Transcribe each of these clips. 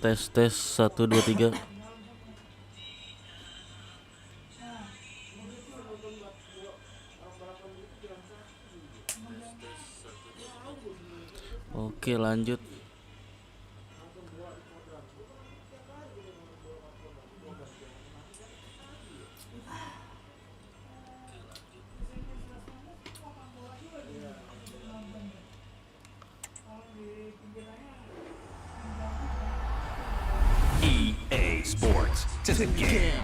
Tes 1 2 3. Oke, lanjut. EA Sports to the game.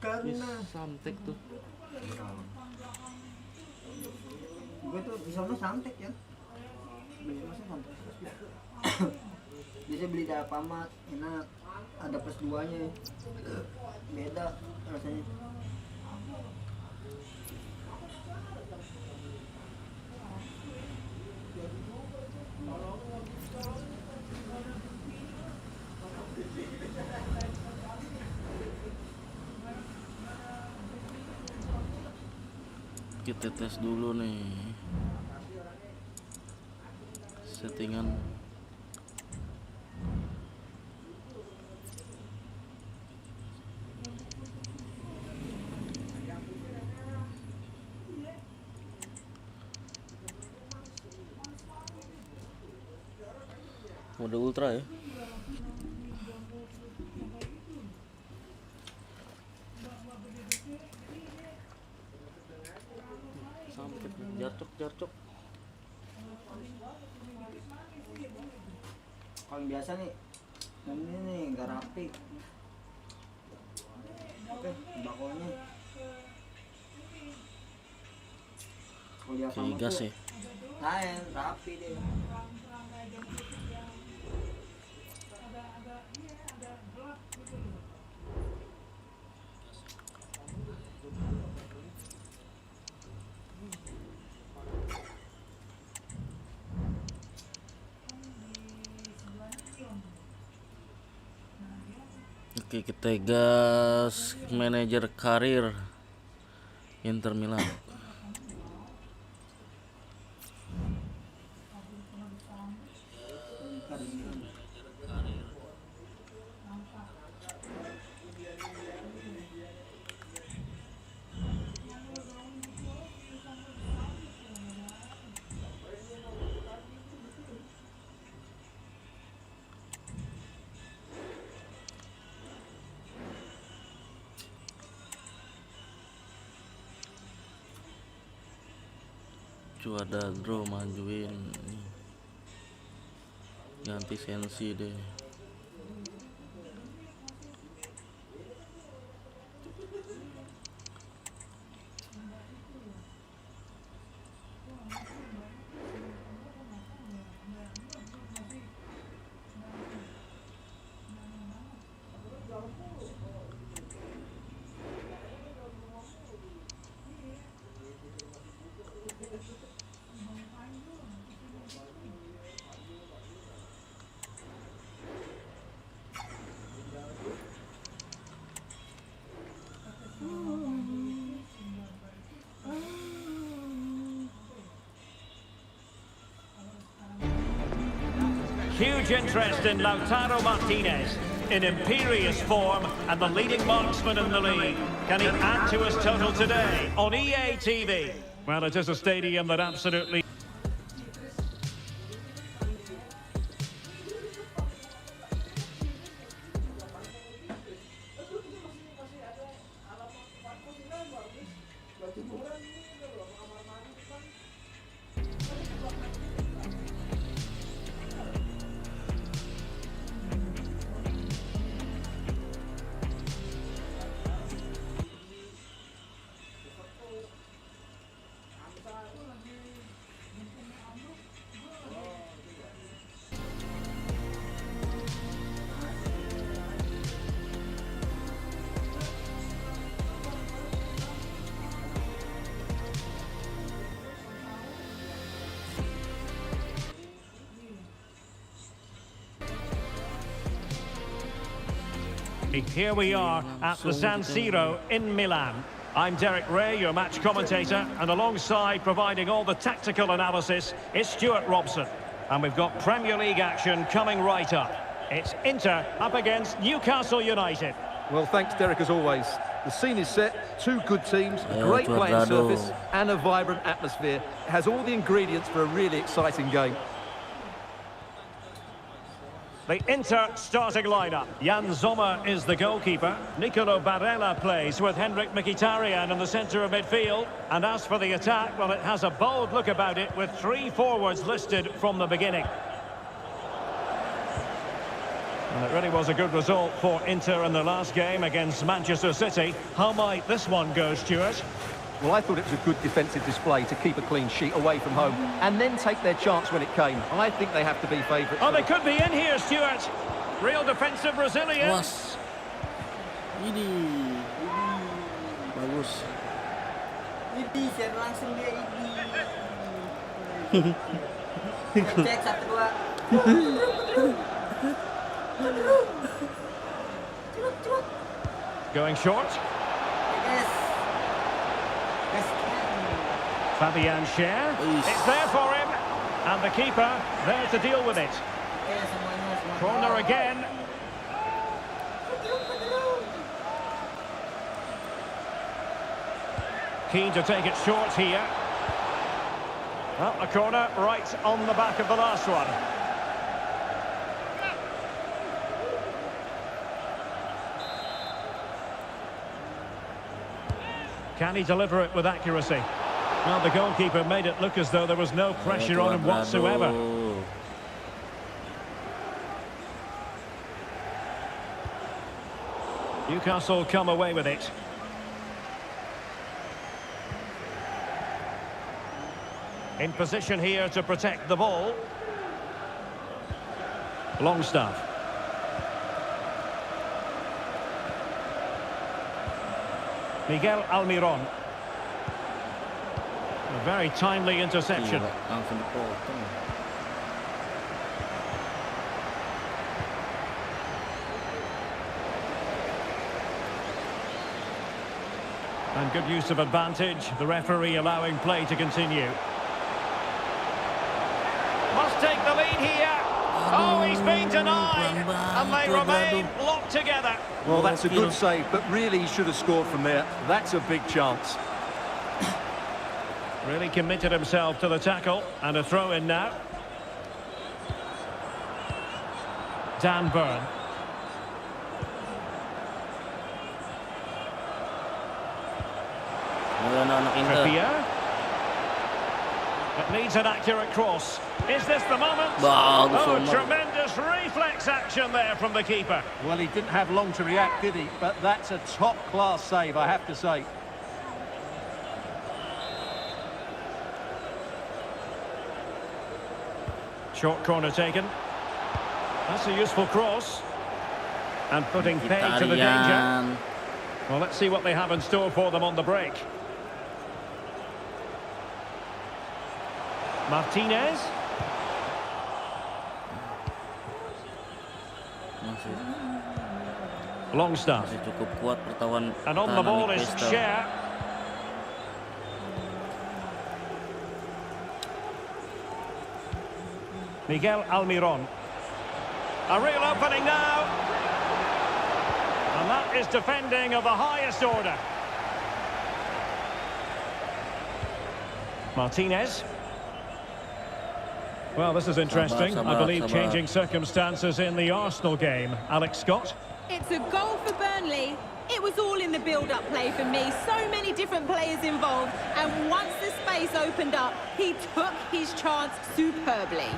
Karena Samtek tuh. Gue tuh di sana Samtek ya. Beli masih Samtek. Bisa beli di Alfamart, enak. Ada plus 2-nya. Beda rasanya. Kita tes dulu nih settingan. Mode ultra ya. Jarcok. Kalau biasa nih, ini nih nggak rapi. Oke, bakonya. Kalau dia Kayak gas ya. lain rapi deh. Oke, kita gas manajer karir Inter Milan. Ada draw majuin nih. Ganti sensi deh. Huge interest in Lautaro Martinez, in imperious form and the leading marksman in the league. Can he add to his total today on EA TV? Well, it is a stadium that absolutely... Here we are at the San Siro in Milan. I'm Derek Ray, your match commentator, and alongside providing all the tactical analysis is Stuart Robson. And we've got Premier League action coming right up. It's Inter up against Newcastle United. Well, thanks, Derek, as always. The scene is set, two good teams, a great playing surface and a vibrant atmosphere. It has all the ingredients for a really exciting game. The Inter starting lineup. Jan Sommer is the goalkeeper. Nicolo Barella plays with Henrik Mkhitaryan in the centre of midfield. And as for the attack, well, it has a bold look about it with three forwards listed from the beginning. And it really was a good result for Inter in the last game against Manchester City. How might this one go, Stuart? Well, I thought it was a good defensive display to keep a clean sheet away from home and then take their chance when it came. I think they have to be favourites. Oh, they could be in here, Stuart. Real defensive resilience. Ini bagus. Ini share langsung dia ini. Cek 1-2. Going short. Yes. Fabian Schär. It's there for him. And the keeper there to deal with it. Corner again. Keen to take it short here. Well, a corner right on the back of the last one. Can he deliver it with accuracy? Well, the goalkeeper made it look as though there was no pressure on him whatsoever. Newcastle come away with it. In position here to protect the ball. Longstaff. Miguel Almiron. A very timely interception. And good use of advantage. The referee allowing play to continue. Must take the lead here. Oh, he's been denied. And they remain locked together. Well, that's a good save, but really he should have scored from there. That's a big chance. Really committed himself to the tackle. And a throw in now. Dan Burn. Trippier. It needs an accurate cross. Is this the moment? Oh, tremendous reflex action there from the keeper. Well, he didn't have long to react, did he? But that's a top-class save, I have to say. Short corner taken. That's a useful cross. And putting pay to the danger. Well, let's see what they have in store for them on the break. Martinez. Longstaff. And on the ball is Schär. Miguel Almiron. A real opening now. And that is defending of the highest order. Martinez. Well, this is interesting. I believe changing circumstances in the Arsenal game. Alex Scott. It's a goal for Burnley. It was all in the build-up play for me. So many different players involved. And once the space opened up, he took his chance superbly.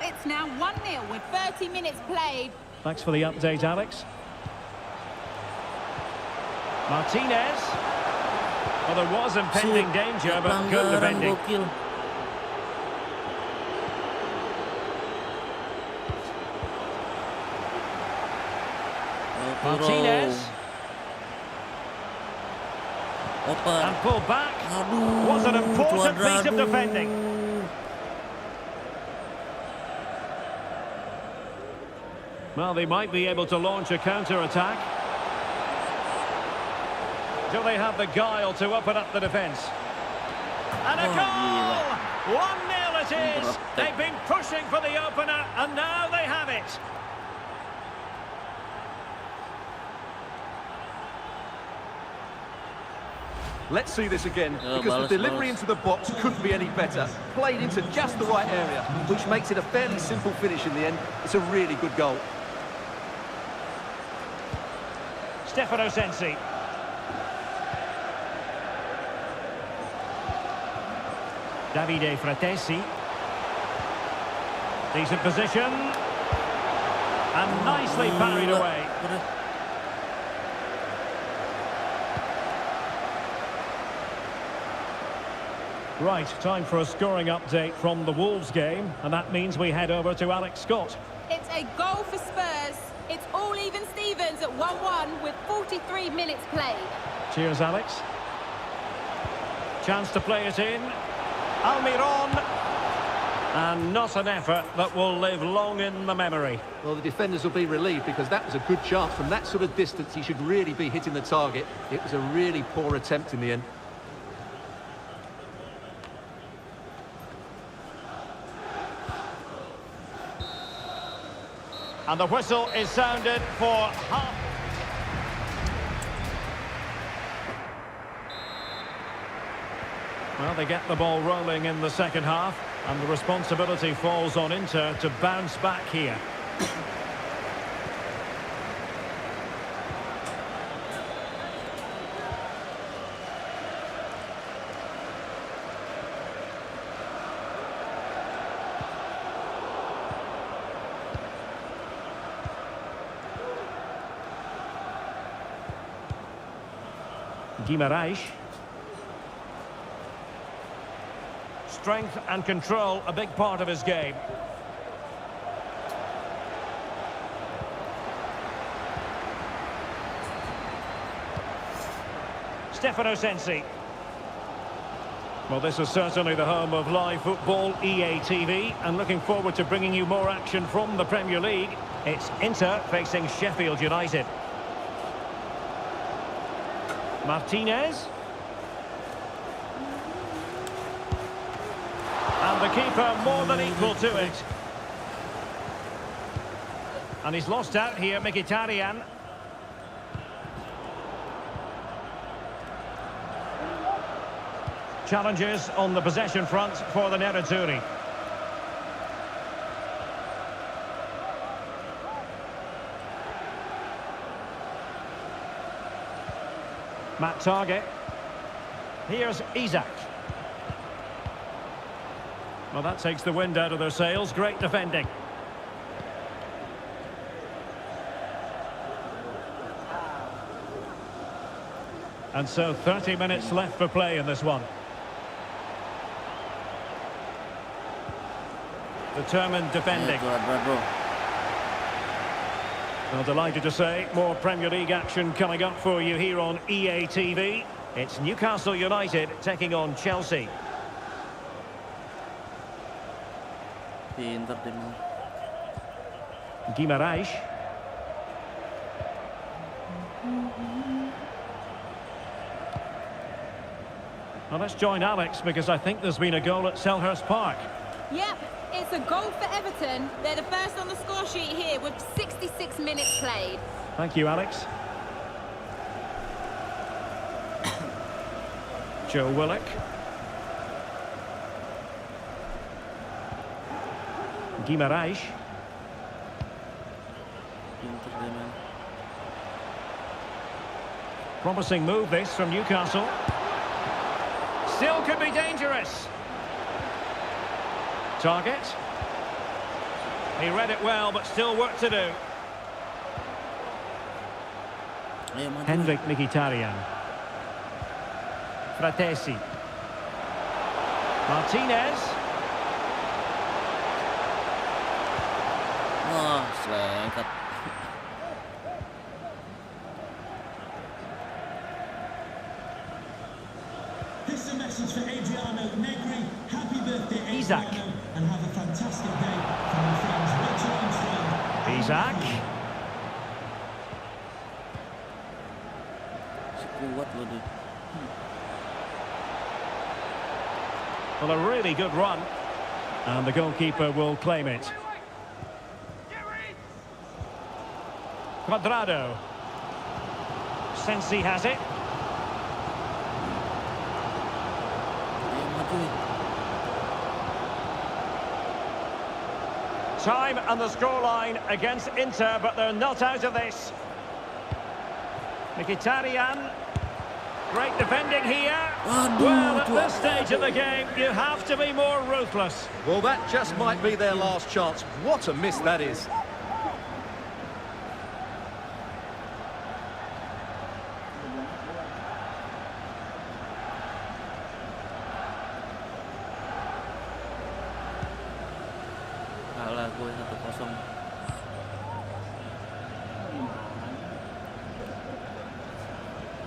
It's now 1-0 with 30 minutes played. Thanks for the update, Alex. Martinez. Well, there was impending danger, but good defending. Martinez. And pulled back. Was an important piece of defending. Well, they might be able to launch a counter-attack. Do they have the guile to open up the defence? And a goal! 1-0 it is. They've been pushing for the opener, and now they have it. Let's see this again, because the delivery into the box couldn't be any better. Played into just the right area, which makes it a fairly simple finish in the end. It's a really good goal. Stefano Sensi. Davide Fratesi. Decent position. And nicely parried away. Right, time for a scoring update from the Wolves game, and that means we head over to Alex Scott. It's a goal for Spurs. It's all even Stevens at 1-1 with 43 minutes played. Cheers, Alex. Chance to play it in. Almiron. And not an effort that will live long in the memory. Well, the defenders will be relieved because that was a good chance. From that sort of distance, he should really be hitting the target. It was a really poor attempt in the end. And the whistle is sounded for half. Well, they get the ball rolling in the second half, and the responsibility falls on Inter to bounce back here. Guimarães. Strength and control, a big part of his game. Stefano Sensi. Well, this is certainly the home of live football, EA TV, and looking forward to bringing you more action from the Premier League. It's Inter facing Sheffield United. Martinez. And the keeper more than equal to it. And he's lost out here, Mkhitaryan. Challenges on the possession front for the Nerazzurri. Matt Target. Here's Isak. Well, that takes the wind out of their sails. Great defending. And so 30 minutes left for play in this one. Determined defending. Well, delighted to say, more Premier League action coming up for you here on EA TV. It's Newcastle United taking on Chelsea. Guimarães. Well, let's join Alex because I think there's been a goal at Selhurst Park. Yep, it's a goal for Everton. They're the first on the score sheet here with 66 minutes played. Thank you, Alex. Joe Willock. Guimarães. Promising move this from Newcastle. Still could be dangerous. Target. He read it well, but still work to do. Henrik Mkhitaryan. Fratesi. Martinez. Selengkat. This is a message for Adriano Negri. Happy birthday, Adriano, Isak. and have a fantastic day from your friends Richard Armstrong. Isak. kuat loh dia. Well, a really good run. And the goalkeeper will claim it. Cuadrado. Sensi has it. Dia maju nih. Time and the scoreline against Inter, but they're not out of this. Mkhitaryan. Great defending here. Well, at this stage of the game, you have to be more ruthless. Well, that just might be their last chance. What a miss that is. Kalah gue 1-0.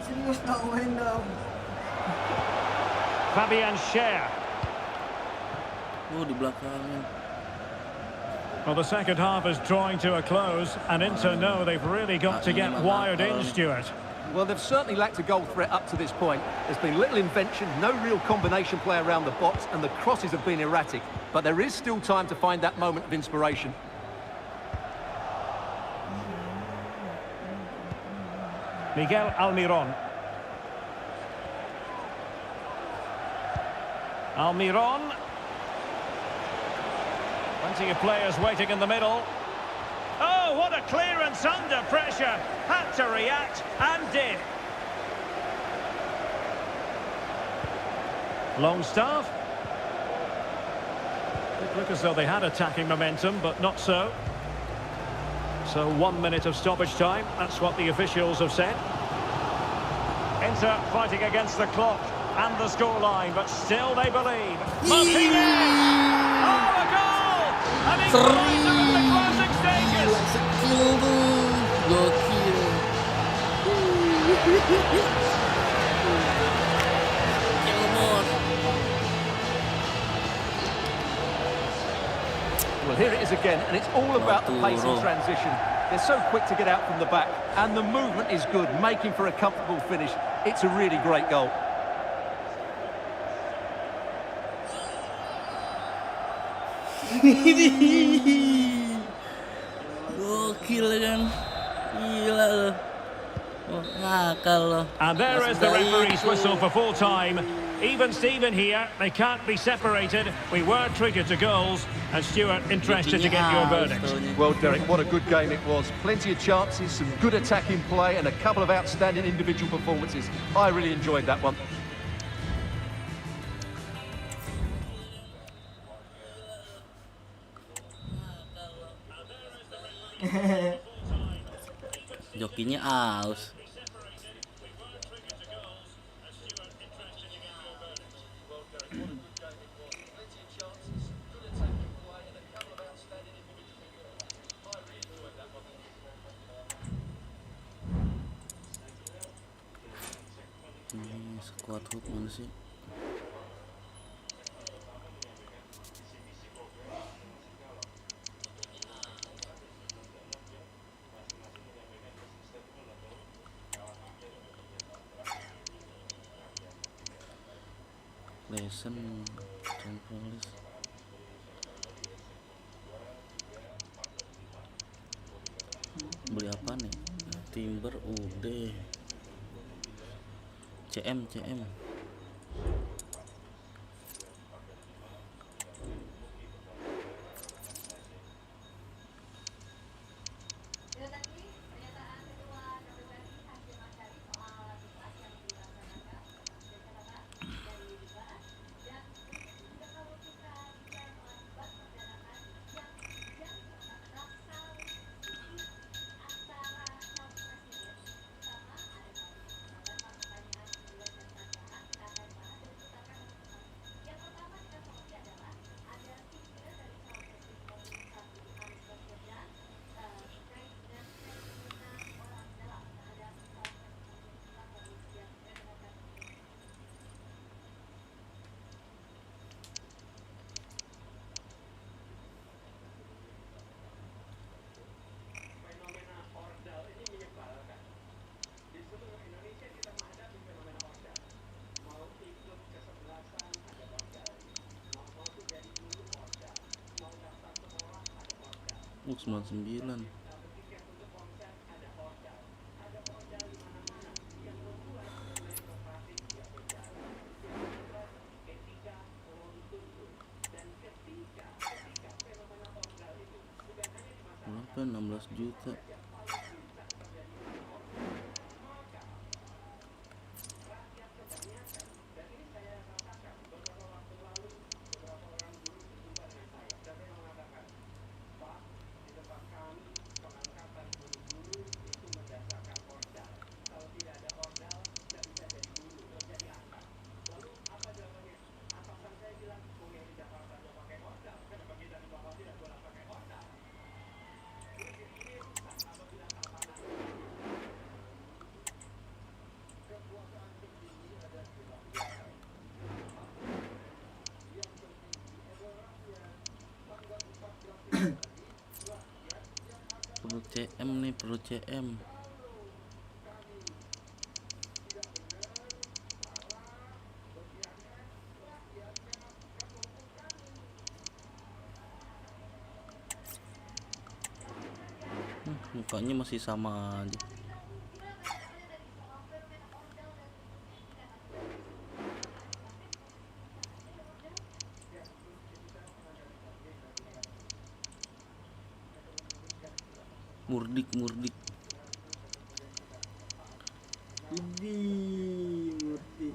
Serius dong, main dong. Fabian Schär. Di belakangnya. Well, the second half is drawing to a close, and Inter know they've really got to get wired in, Stuart. Well, they've certainly lacked a goal threat up to this point. There's been little invention, no real combination play around the box, and the crosses have been erratic. But there is still time to find that moment of inspiration. Miguel Almiron. Almiron. Plenty of players waiting in the middle. Oh, what a clearance under pressure. Had to react and did. Longstaff. It looked as though they had attacking momentum, but not so. So 1 minute of stoppage time. That's what the officials have said. Inter fighting against the clock and the scoreline, but still they believe. Martinez! Oh, a goal! An equaliser in the closing stages. Skill tuh, gokil. Well, here it is again, and it's all about the pace in transition. They're so quick to get out from the back, and the movement is good, making for a comfortable finish. It's a really great goal. Gokil kan. Gila loh. Ngakal loh. And there is the referee's whistle for full time. Even Steven here, they can't be separated. We were treated to goals. And Stuart, interested to get your verdict. Well, Derek, what a good game it was. Plenty of chances, some good attacking play, and a couple of outstanding individual performances. I really enjoyed that one. Jokinya aus. Ini squad hook mana sih? Lesson temporis. Beli apa nih? Timber udah. CM. 99. Berapa? 16 juta. Pro CM nih, Pro CM. Mukanya masih sama aja. Murdik. Ini murti.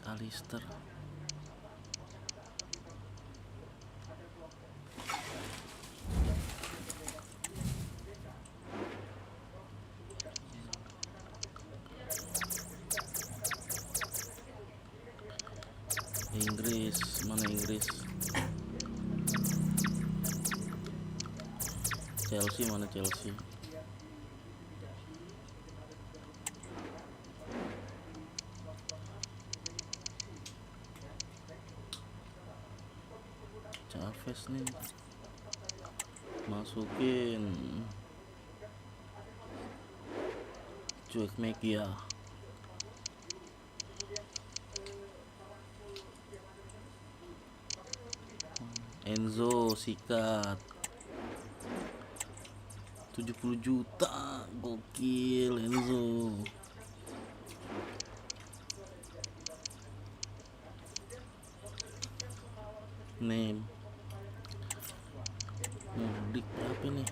Alistair. Inggris, mana Inggris? Chelsea, mana Chelsea? Chavez nih, masukin cuek Mekia. Enzo sikat 70 juta, gokil Enzo. Name mudik berapa nih?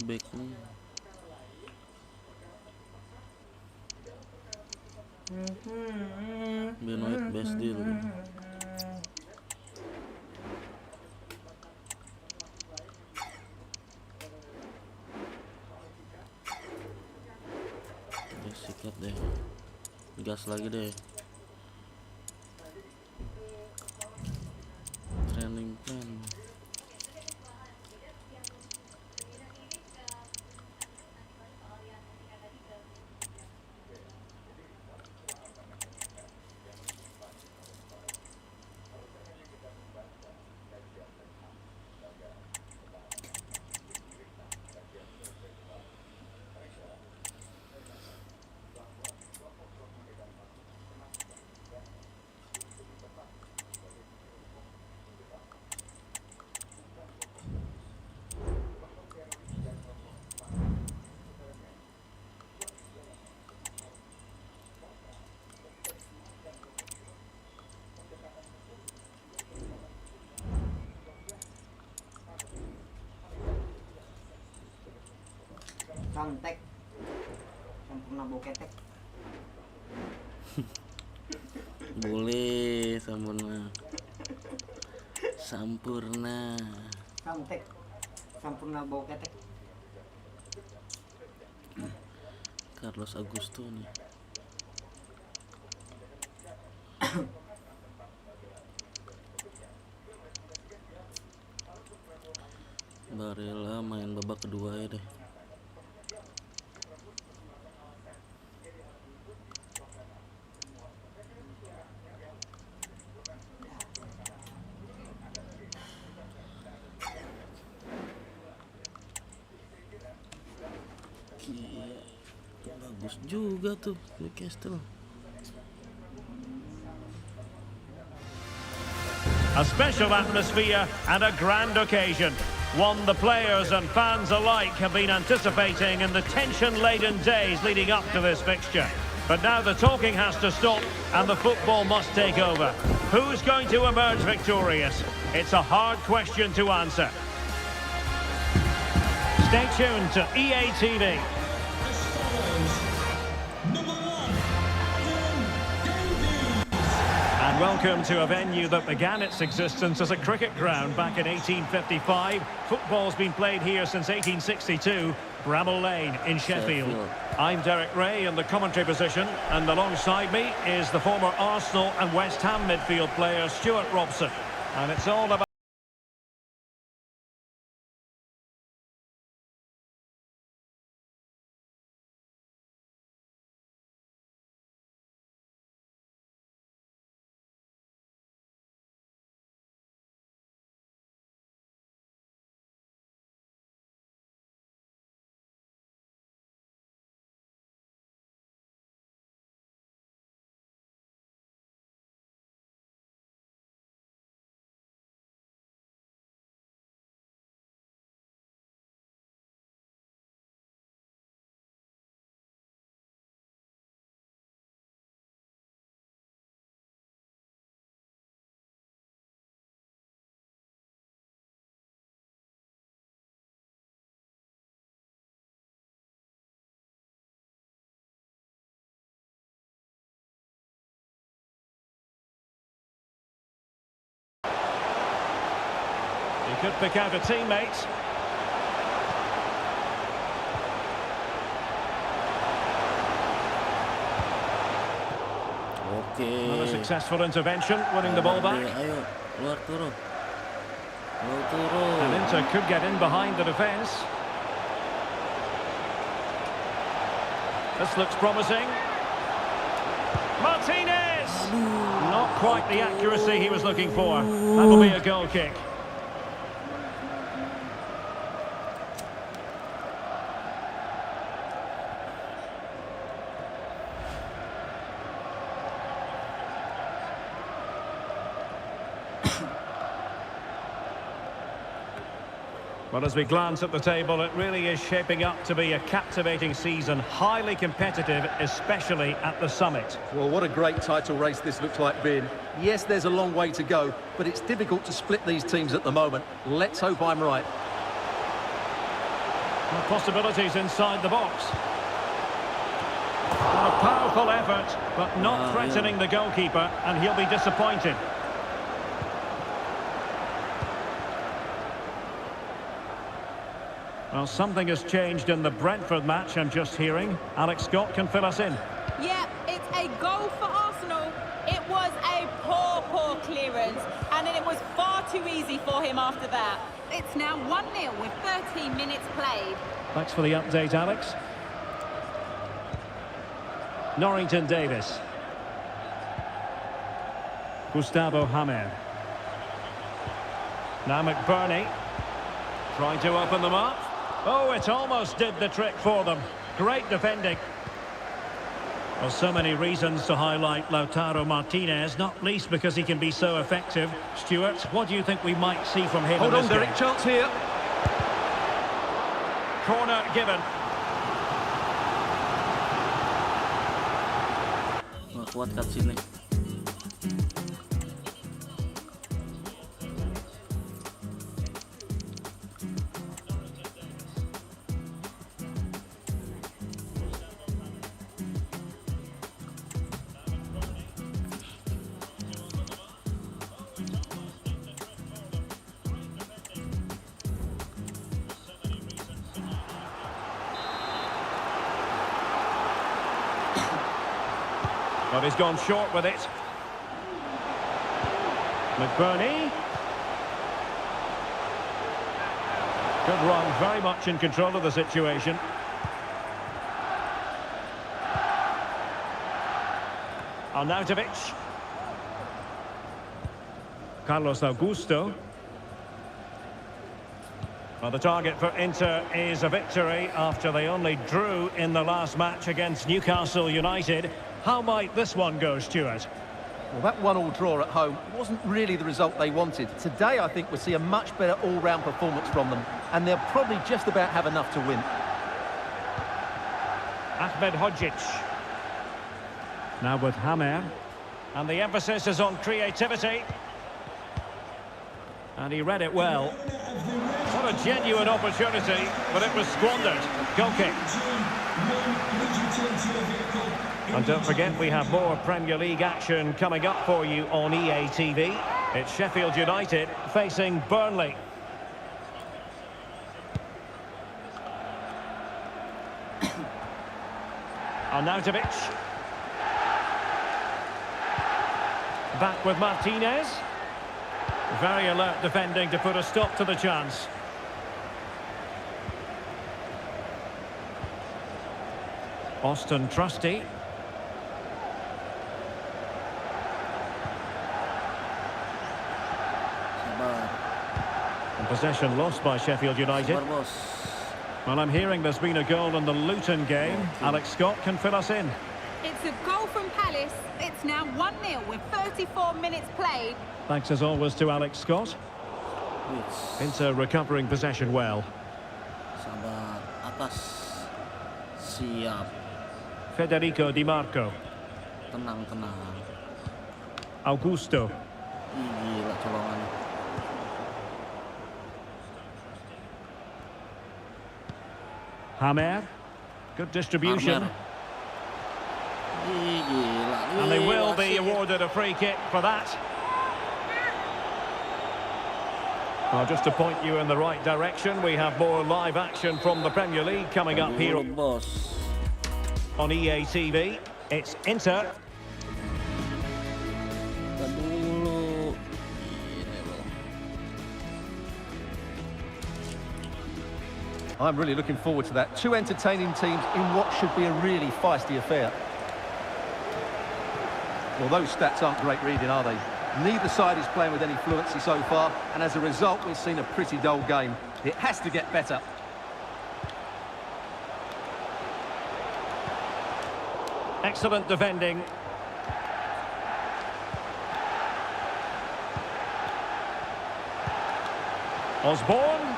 Backnya Benoit best deal. Sikat deh, gas lagi deh. Training plan. Fantech sempurna boketek. Boleh sampurna. Fantech sempurna boketek. Carlos Augusto nih. sukarela main babak kedua ya deh. Bagus juga tuh Newcastle. A special atmosphere and a grand occasion. One the players and fans alike have been anticipating in the tension-laden days leading up to this fixture. But now the talking has to stop and the football must take over. Who's going to emerge victorious? It's a hard question to answer. Stay tuned to EA TV. And welcome to a venue that began its existence as a cricket ground back in 1855. Football's been played here since 1862, Bramall Lane in Sheffield. I'm Derek Ray in the commentary position, and alongside me is the former Arsenal and West Ham midfield player Stuart Robson. And it's all about he could pick out a teammate. Oke. Another successful intervention, winning the ball back. Ayo, keluar turun. Turun. And Inter could get in behind the defence. This looks promising. Martinez! Not quite the accuracy he was looking for. That'll be a goal kick. Well, as we glance at the table, it really is shaping up to be a captivating season, highly competitive, especially at the summit. Well, what a great title race this looks like being. Yes, there's a long way to go, but it's difficult to split these teams at the moment. Let's hope I'm right. Well, possibilities inside the box. Well, a powerful effort, but not threatening the goalkeeper, and he'll be disappointed. Well, something has changed in the Brentford match, I'm just hearing. Alex Scott can fill us in. Yeah, it's a goal for Arsenal. It was a poor clearance, and it was far too easy for him after that. It's now 1-0 with 13 minutes played. Thanks for the update, Alex. Norrington Davis. Gustavo Hamer. Now McBurney. Trying to open them up. Oh, it almost did the trick for them. Great defending. Well, so many reasons to highlight Lautaro Martinez, not least because he can be so effective. Stuart, what do you think we might see from him? Hold on, Derek, chance here. Corner given. Nggak kuat cutscene nih. But he's gone short with it. McBurney. Good run, very much in control of the situation. Arnautovic. Carlos Augusto. Well, the target for Inter is a victory after they only drew in the last match against Newcastle United. How might this one go, Stuart? Well, that 1-1 draw at home wasn't really the result they wanted. Today, I think we'll see a much better all-round performance from them, and they'll probably just about have enough to win. Ahmed Hodzic. Now with Hamer. And the emphasis is on creativity. And he read it well. What a genuine opportunity, but it was squandered. Goal kick. And don't forget, we have more Premier League action coming up for you on EA TV. It's Sheffield United facing Burnley. Arnautovic. Back with Martinez. Very alert defending to put a stop to the chance. Austin Trusty. And possession lost by Sheffield United. Well, I'm hearing there's been a goal in the Luton game. Alex Scott can fill us in. It's a goal from Palace. It's now 1-0 with 34 minutes played. Thanks as always to Alex Scott. Inter recovering possession well. Sabar, atas. Siap. Federico Di Marco. Tenang. Augusto. Gila colongan. Hamer. Good distribution. Armer. Gila. And they will be awarded a free kick for that. Well, just to point you in the right direction, we have more live action from the Premier League coming up here on EA TV. It's Inter. I'm really looking forward to that. Two entertaining teams in what should be a really feisty affair. Well, those stats aren't great reading, are they? Neither side is playing with any fluency so far, and as a result, we've seen a pretty dull game. It has to get better. Excellent defending. Osborne.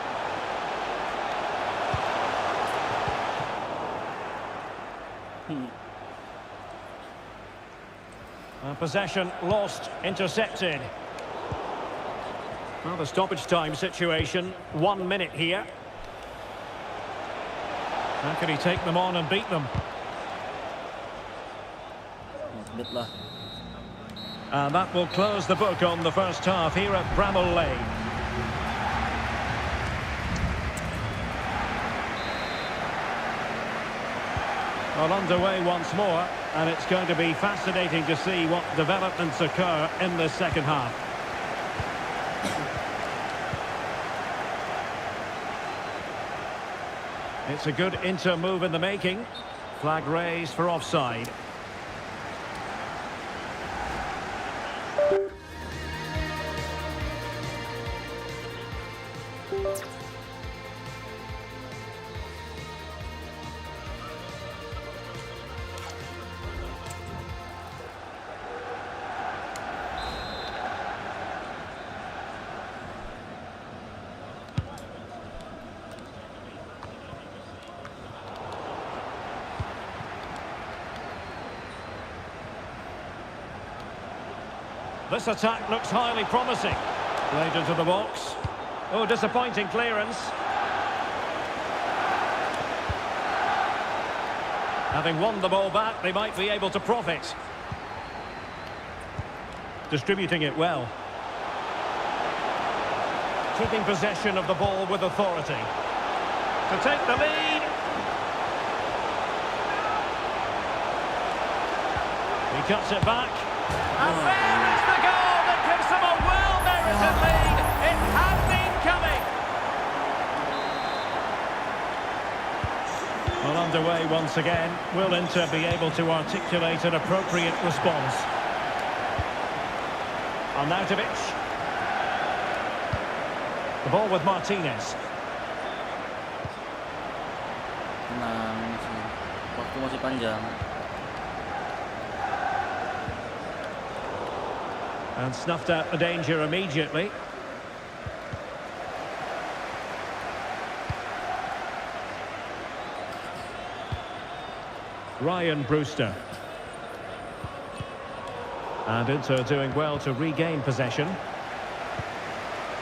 Possession lost, intercepted. Well, the stoppage time situation, 1 minute here. How can he take them on and beat them? And that will close the book on the first half here at Bramall Lane. Well, underway once more, and it's going to be fascinating to see what developments occur in the second half. It's a good Inter move in the making. Flag raised for offside. This attack looks highly promising. Played into the box. Oh, disappointing clearance. Having won the ball back, they might be able to profit. Distributing it well. Keeping possession of the ball with authority. To take the lead. He cuts it back. And there is the goal that gives them a well-merited lead. It had been coming. Well, underway once again. Will Inter be able to articulate an appropriate response? Arnautovic. The ball with Martinez. Tenang sih. Waktu masih panjang. And snuffed out the danger immediately. Ryan Brewster. And Inter doing well to regain possession.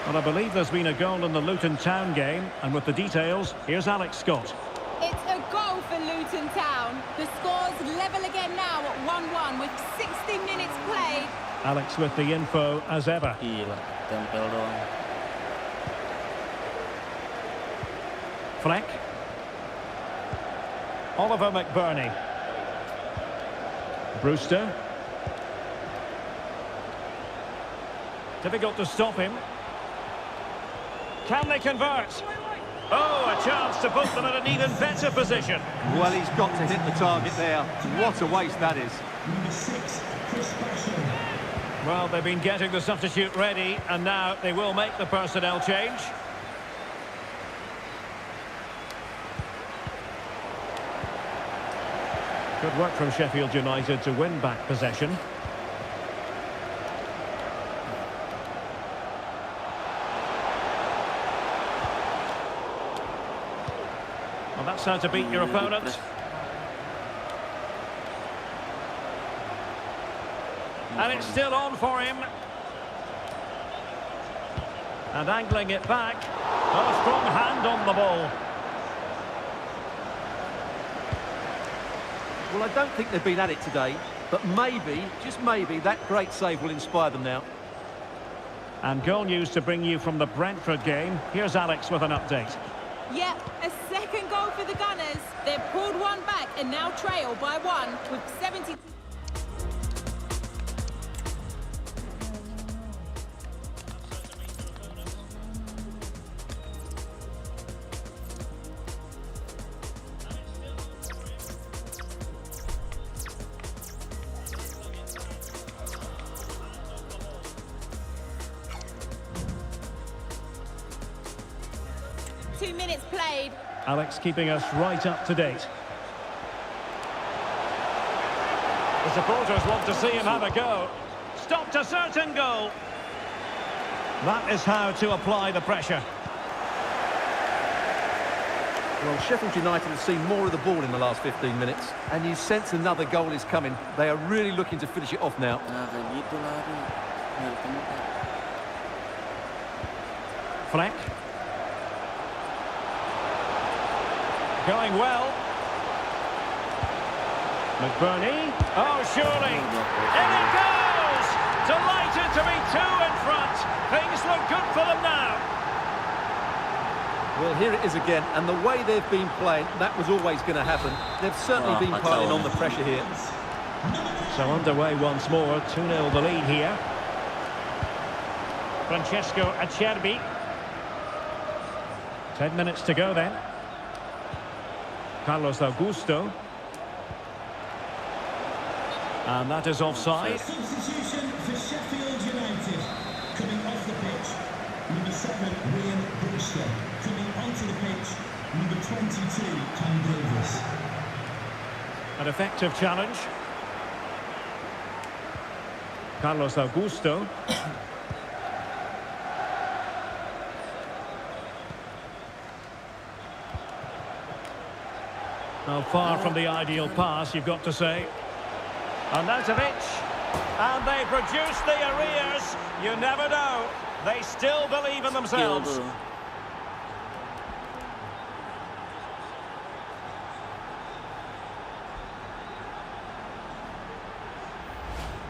Well, I believe there's been a goal in the Luton Town game, and with the details, here's Alex Scott. It's a goal for Luton Town. The score's level again now at 1-1 with 60 minutes played. Alex with the info as ever. Gila, tempel doang. Fleck. Oliver McBurney. Brewster. Difficult to stop him. Can they convert? Oh, a chance to put them in an even better position. Well, he's got to hit the target there. What a waste that is. Number 6, Spatium. Well, they've been getting the substitute ready, and now they will make the personnel change. Good work from Sheffield United to win back possession. Well, that's how to beat your opponent. And it's still on for him. And angling it back. Oh, a strong hand on the ball. Well, I don't think they've been at it today, but maybe, just maybe, that great save will inspire them now. And goal news to bring you from the Brentford game. Here's Alex with an update. Yep, a second goal for the Gunners. They've pulled one back and now trail by 1 with 70... minutes played. Alex keeping us right up to date. The supporters want to see him have a go. Stopped a certain goal. That is how to apply the pressure. Well, Sheffield United have seen more of the ball in the last 15 minutes, and you sense another goal is coming. They are really looking to finish it off now. Nah, kayak gitu lari. Dari tempat. Fleck. Going well. McBurney. Oh, surely. In it goes! Delighted to be 2 in front. Things look good for them now. Well, here it is again, and the way they've been playing, that was always going to happen. They've certainly been piling on the pressure here. So underway once more, 2-0 the lead here. Francesco Acerbi. 10 minutes to go then. Carlos Augusto. And that is offside. Substitution for Sheffield United. Coming off the pitch, number 7, Ryan Brewster. Coming onto the pitch, number 22, Tom Davis. An effective challenge. Carlos Augusto. Now, far from the ideal pass, you've got to say. Arnautovic. And they produce the arrears. You never know. They still believe in themselves.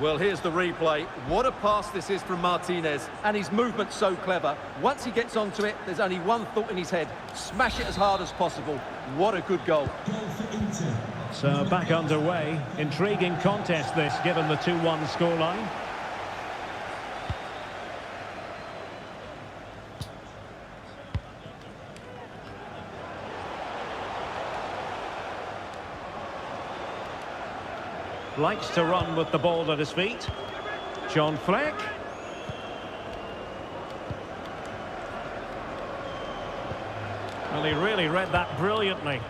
Well, here's the replay. What a pass this is from Martinez, and his movement's so clever. Once he gets onto it, there's only one thought in his head: smash it as hard as possible. What a good goal. Goal for Inter. So back underway. Intriguing contest this, given the 2-1 scoreline. likes to run with the ball at his feet. John Fleck. Well, he really read that brilliantly.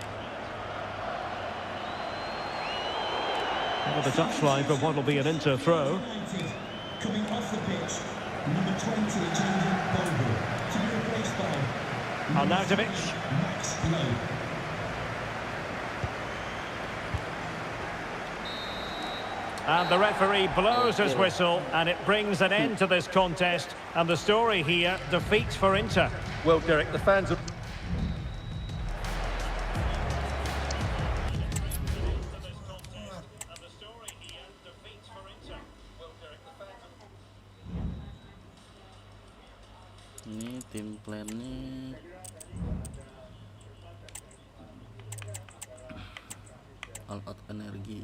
Over the touchline for what will be an Inter throw. Coming off the pitch, number 20, changing Bobo, to be replaced by Arnautovic. MIXIO. And the referee blows his whistle, and it brings an end to this contest. And the story here, defeat for Inter. Well, Derek, the fans are... Ini tim plannya all out energi.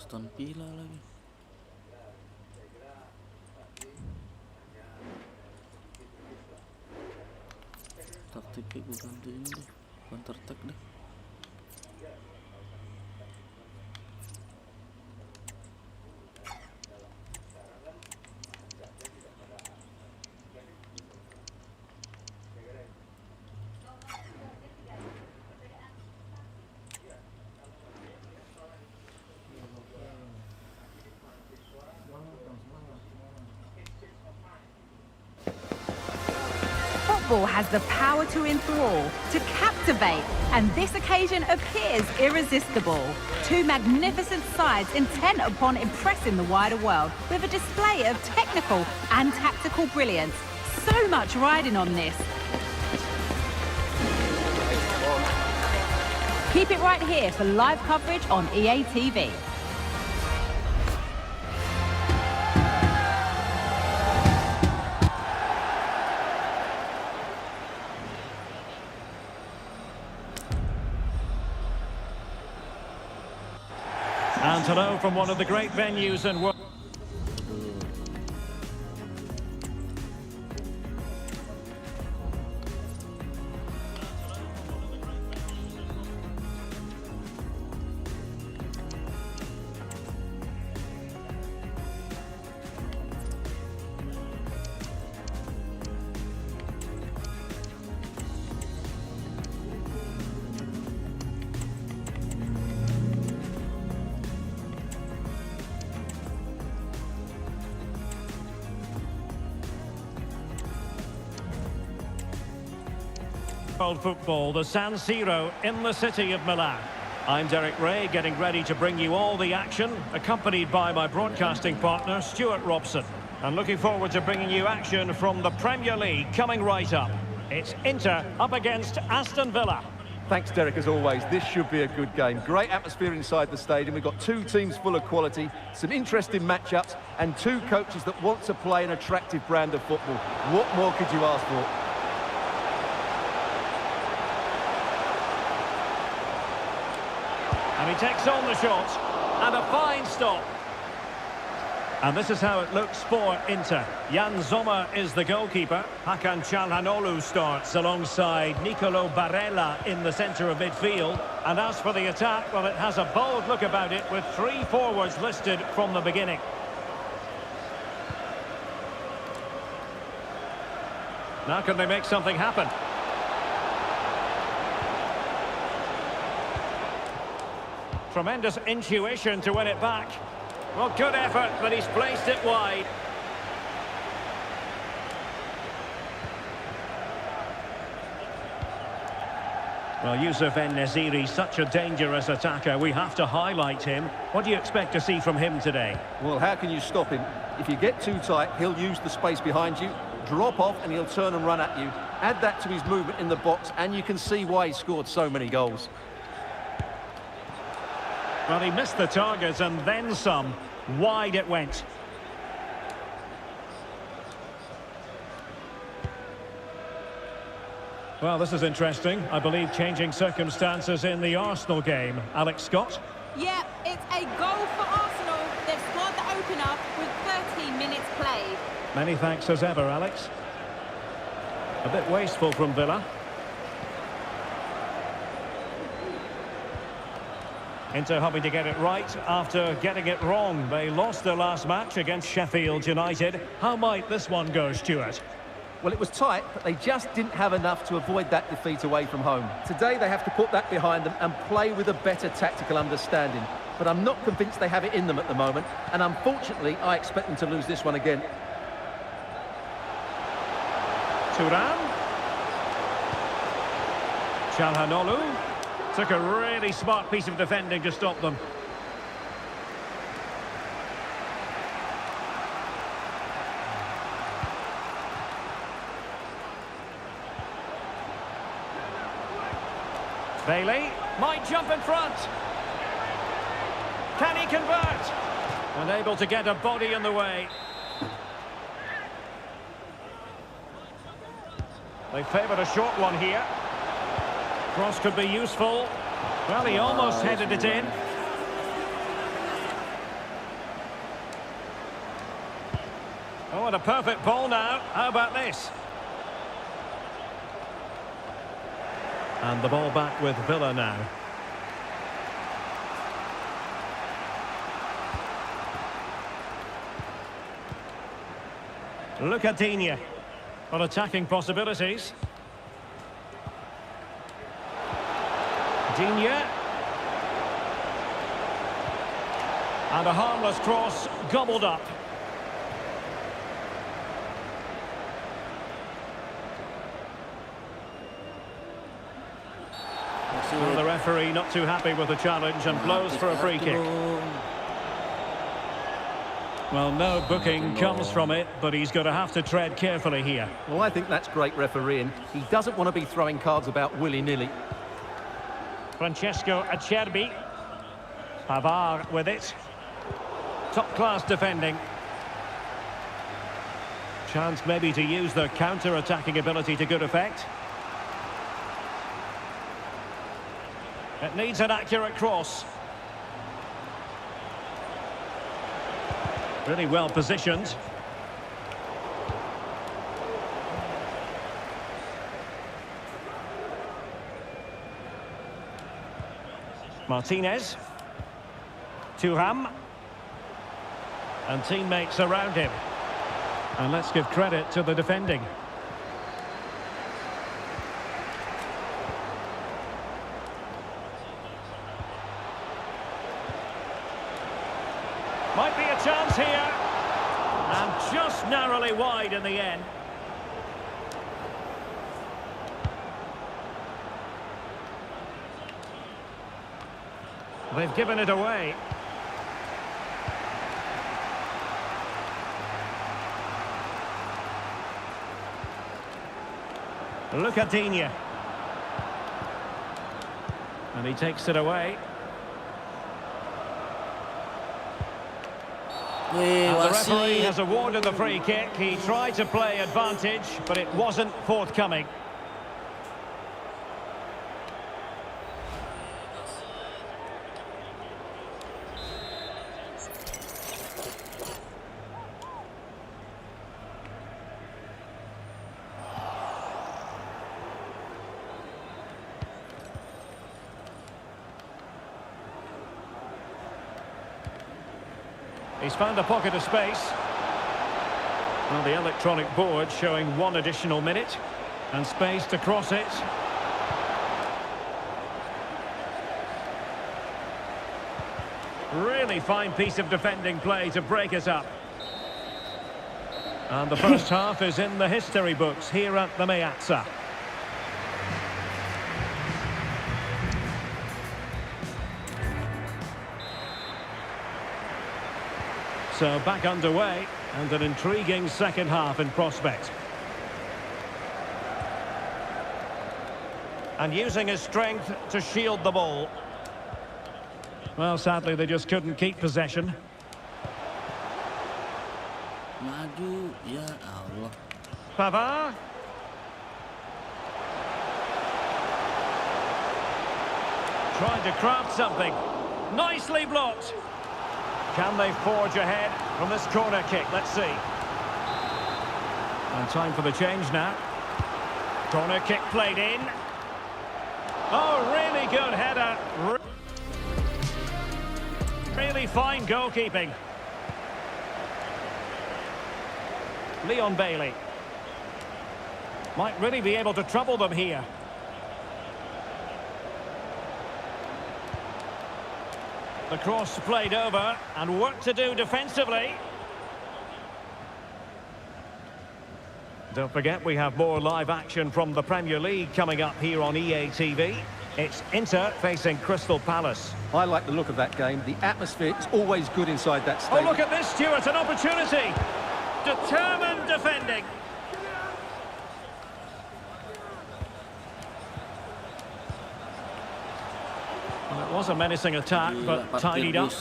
Aston Villa lagi. Taktiknya gue gantiin deh, counter attack deh. Football has the power to enthrall, to captivate, and this occasion appears irresistible. Two magnificent sides intent upon impressing the wider world with a display of technical and tactical brilliance. So much riding on this. Keep it right here for live coverage on EA TV. And hello from one of the great venues in world. Football, the San Siro in the city of Milan. I'm Derek Ray, getting ready to bring you all the action, accompanied by my broadcasting partner, Stuart Robson. And looking forward to bringing you action from the Premier League coming right up. It's Inter up against Aston Villa. Thanks, Derek, as always. This should be a good game. Great atmosphere inside the stadium. We've got two teams full of quality, some interesting matchups, and two coaches that want to play an attractive brand of football. What more could you ask for? And he takes on the shot, and a fine stop. And this is how it looks for Inter. Jan Sommer is the goalkeeper. Hakan Çalhanoğlu starts alongside Nicolo Barella in the centre of midfield. And as for the attack, well, it has a bold look about it with three forwards listed from the beginning. Now can they make something happen? Tremendous intuition to win it back. Well, good effort, but he's placed it wide. Well, Yusuf En-Nesyri, such a dangerous attacker. We have to highlight him. What do you expect to see from him today? Well, how can you stop him? If you get too tight, he'll use the space behind you, drop off, and he'll turn and run at you. Add that to his movement in the box, and you can see why he scored so many goals. Well, he missed the target and then some. Wide it went. Well, this is interesting. I believe changing circumstances in the Arsenal game. Alex Scott? Yep, it's a goal for Arsenal. They've scored the opener with 13 minutes played. Many thanks as ever, Alex. A bit wasteful from Villa. Inter hoping to get it right after getting it wrong. They lost their last match against Sheffield United. How might this one go, Stuart? Well, it was tight, but they just didn't have enough to avoid that defeat away from home. Today, they have to put that behind them and play with a better tactical understanding. But I'm not convinced they have it in them at the moment. And unfortunately, I expect them to lose this one again. Thuram. Çalhanoğlu. Took a really smart piece of defending to stop them. Bailey might jump in front. Can he convert? Unable to get a body in the way. They favoured a short one here. Cross could be useful. Well, he almost headed it in. Oh, and a perfect ball now. How about this? And the ball back with Villa now. Look at Digne. On attacking possibilities. Digne. And a harmless cross gobbled up. Well, the referee not too happy with the challenge and blows for a free kick. Well, no booking comes from it, but he's going to have to tread carefully here. Well, I think that's great refereeing. He doesn't want to be throwing cards about willy-nilly. Francesco Acerbi. Pavard with it. Top-class defending. Chance maybe to use their counter-attacking ability to good effect. It needs an accurate cross. Really well positioned. Martinez. Thuram. And teammates around him. And let's give credit to the defending. Might be a chance here. And just narrowly wide in the end. They've given it away. Look at Digne. And he takes it away. And the referee has awarded the free kick. He tried to play advantage, but it wasn't forthcoming. He's found a pocket of space. Well, the electronic board showing 1 additional minute and space to cross it. Really fine piece of defending play to break us up. And the first half is in the history books here at the Piazza. So back underway, and an intriguing second half in prospect. And using his strength to shield the ball. Well, sadly, they just couldn't keep possession. Maju, ya Allah. Pavard. Trying to craft something. Nicely blocked. Can they forge ahead from this corner kick? Let's see. And time for the change now. Corner kick played in. Oh, really good header. Really fine goalkeeping. Leon Bailey. Might really be able to trouble them here. The cross played over, and work to do defensively. Don't forget, we have more live action from the Premier League coming up here on EA TV. It's Inter facing Crystal Palace. I like the look of that game. The atmosphere is always good inside that Oh, stadium. look at this, Stuart, an opportunity. Determined defending. Well, it was a menacing attack, but tidied up.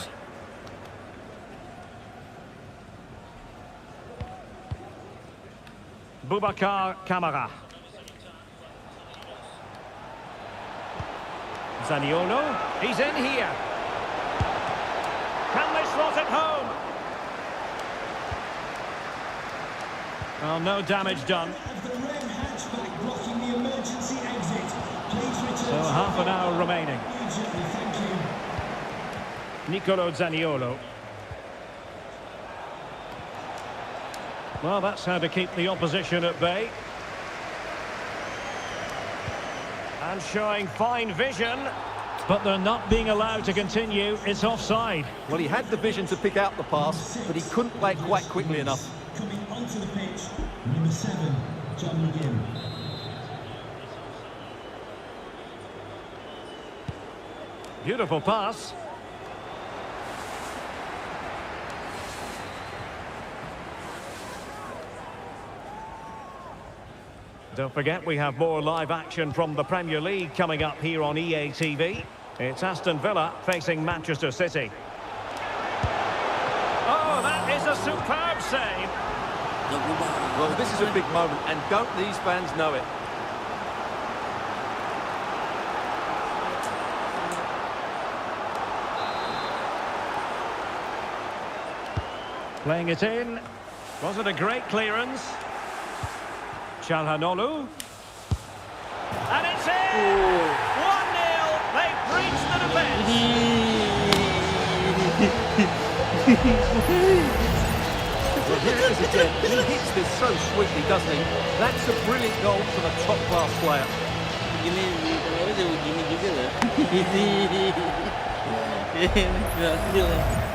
Boubacar Kamara. Zaniolo, he's in here. Can they slot it home? Well, no damage done. So half an hour remaining. Nicolo Zaniolo. Well, that's how to keep the opposition at bay. And showing fine vision, but they're not being allowed to continue. It's offside. Well, he had the vision to pick out the pass, but he couldn't play it quite quickly enough. Coming onto the pitch, number 7, John McGinn. Beautiful pass. Don't forget, we have more live action from the Premier League coming up here on EA TV. It's Aston Villa facing Manchester City. Oh, that is a superb save. Well, this is a big moment, and don't these fans know it? Playing it in. Was it a great clearance? Çalhanoğlu. And it's in! 1-0! They've breached the defence! Well, here it is again. He hits this so sweetly, doesn't he? That's a brilliant goal from a top-class player. Gini, kalau dia begini juga lah. Berhasil lah.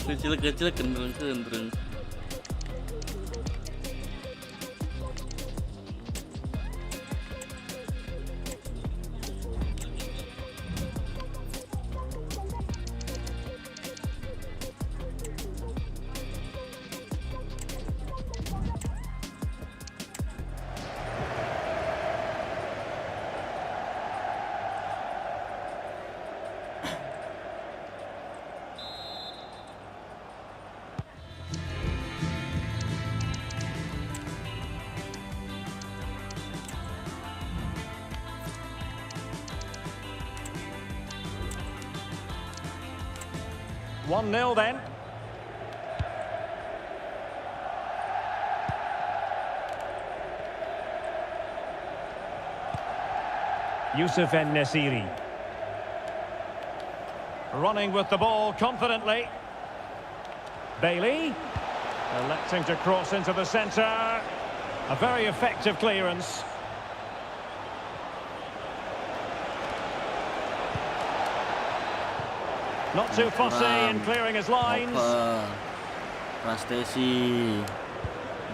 Kecil-kecil kendreng-kendreng. One 1-0 then. Youssef En-Nesyri. Running with the ball confidently. Bailey. Electing to cross into the centre. A very effective clearance. Not too fussy in clearing his lines. Prastesi.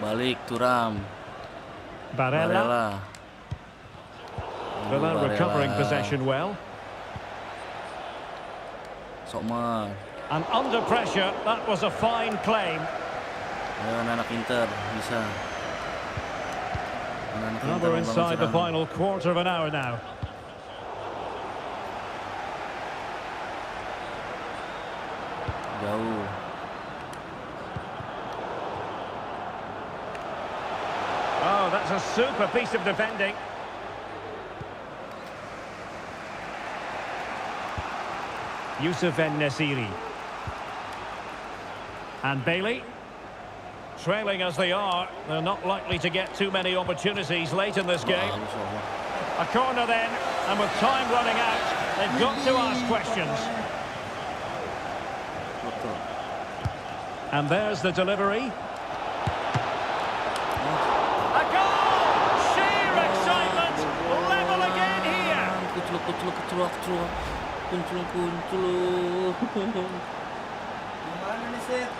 Balik Turam. Barella. Villa recovering possession well. Sokma. And under pressure, that was a fine claim. Ayo anak Inter bisa. Well, we're inside the final quarter of an hour now. Jauh. Oh, that's a super piece of defending. Yusuf En-Nesyri. And Bailey. Trailing as they are, they're not likely to get too many opportunities late in this game. A corner then, and with time running out, they've got to ask questions. And there's the delivery. A goal! Sheer excitement! Level again here! Gimana nih, Seth?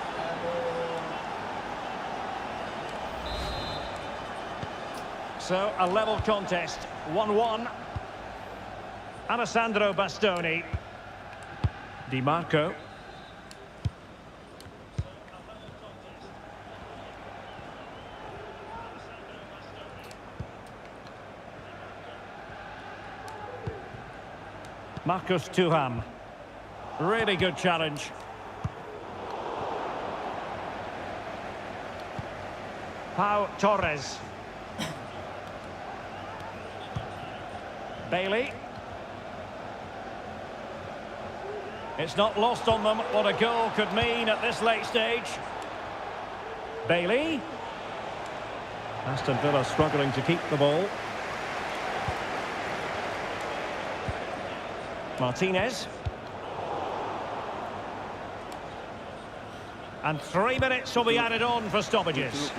So, a level contest, 1-1. Alessandro Bastoni. Di Marco. Marcus Thuram. Really good challenge. Pau Torres. Bailey. It's not lost on them what a goal could mean at this late stage. Bailey. Aston Villa struggling to keep the ball. Martinez. And 3 minutes will be added on for stoppages.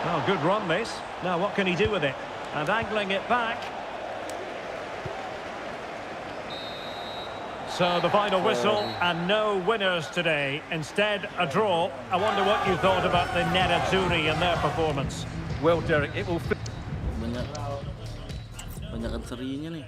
Well, good run this. Now what can he do with it? And angling it back. So the final whistle, and no winners today. Instead, a draw. I wonder what you thought about the Nerazzurri and their performance. Well, Derek, it will... Banyakan serinya nih.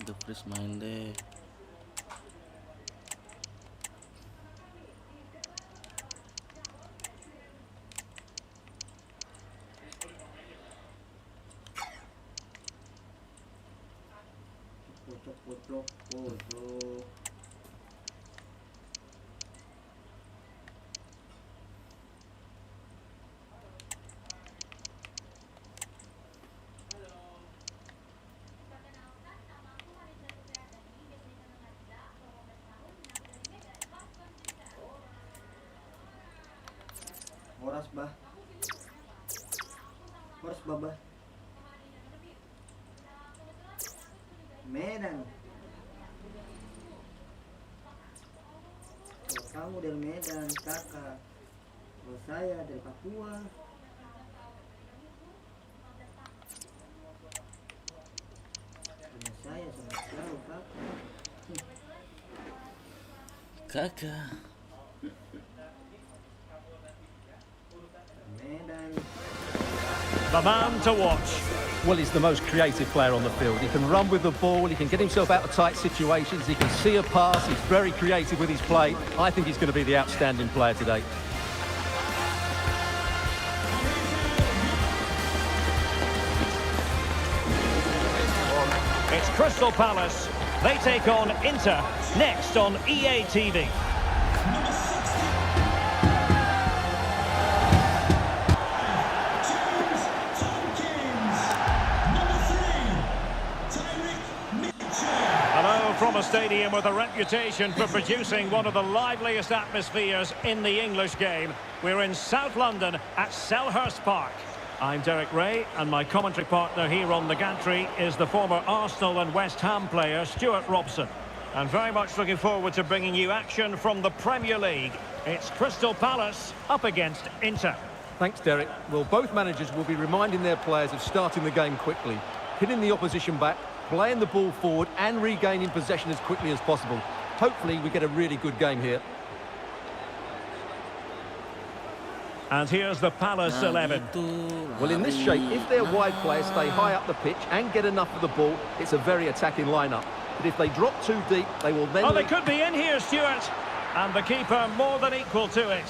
Geforce main deh. Pojok. Horas bah. Geforce Baba. Medan. Kalau kamu dari Medan, kakak. Kalau saya dari Papua. Kalau saya sangat jauh, kakak. Kakak. Medan. The man to watch. Well, he's the most creative player on the field. He can run with the ball, he can get himself out of tight situations, he can see a pass, he's very creative with his play. I think he's going to be the outstanding player today. It's Crystal Palace. They take on Inter next on EA TV. From a stadium with a reputation for producing one of the liveliest atmospheres in the English game. We're in South London at Selhurst Park. I'm Derek Ray, and my commentary partner here on the gantry is the former Arsenal and West Ham player Stuart Robson. And very much looking forward to bringing you action from the Premier League. It's Crystal Palace up against Inter. Thanks, Derek. Well, both managers will be reminding their players of starting the game quickly, hitting the opposition back, playing the ball forward and regaining possession as quickly as possible. Hopefully we get a really good game here. And here's the Palace 11. Well, in this shape, if their wide players stay high up the pitch and get enough of the ball, it's a very attacking lineup. But if they drop too deep, they will then... Oh, they could be in here, Stuart. And the keeper more than equal to it.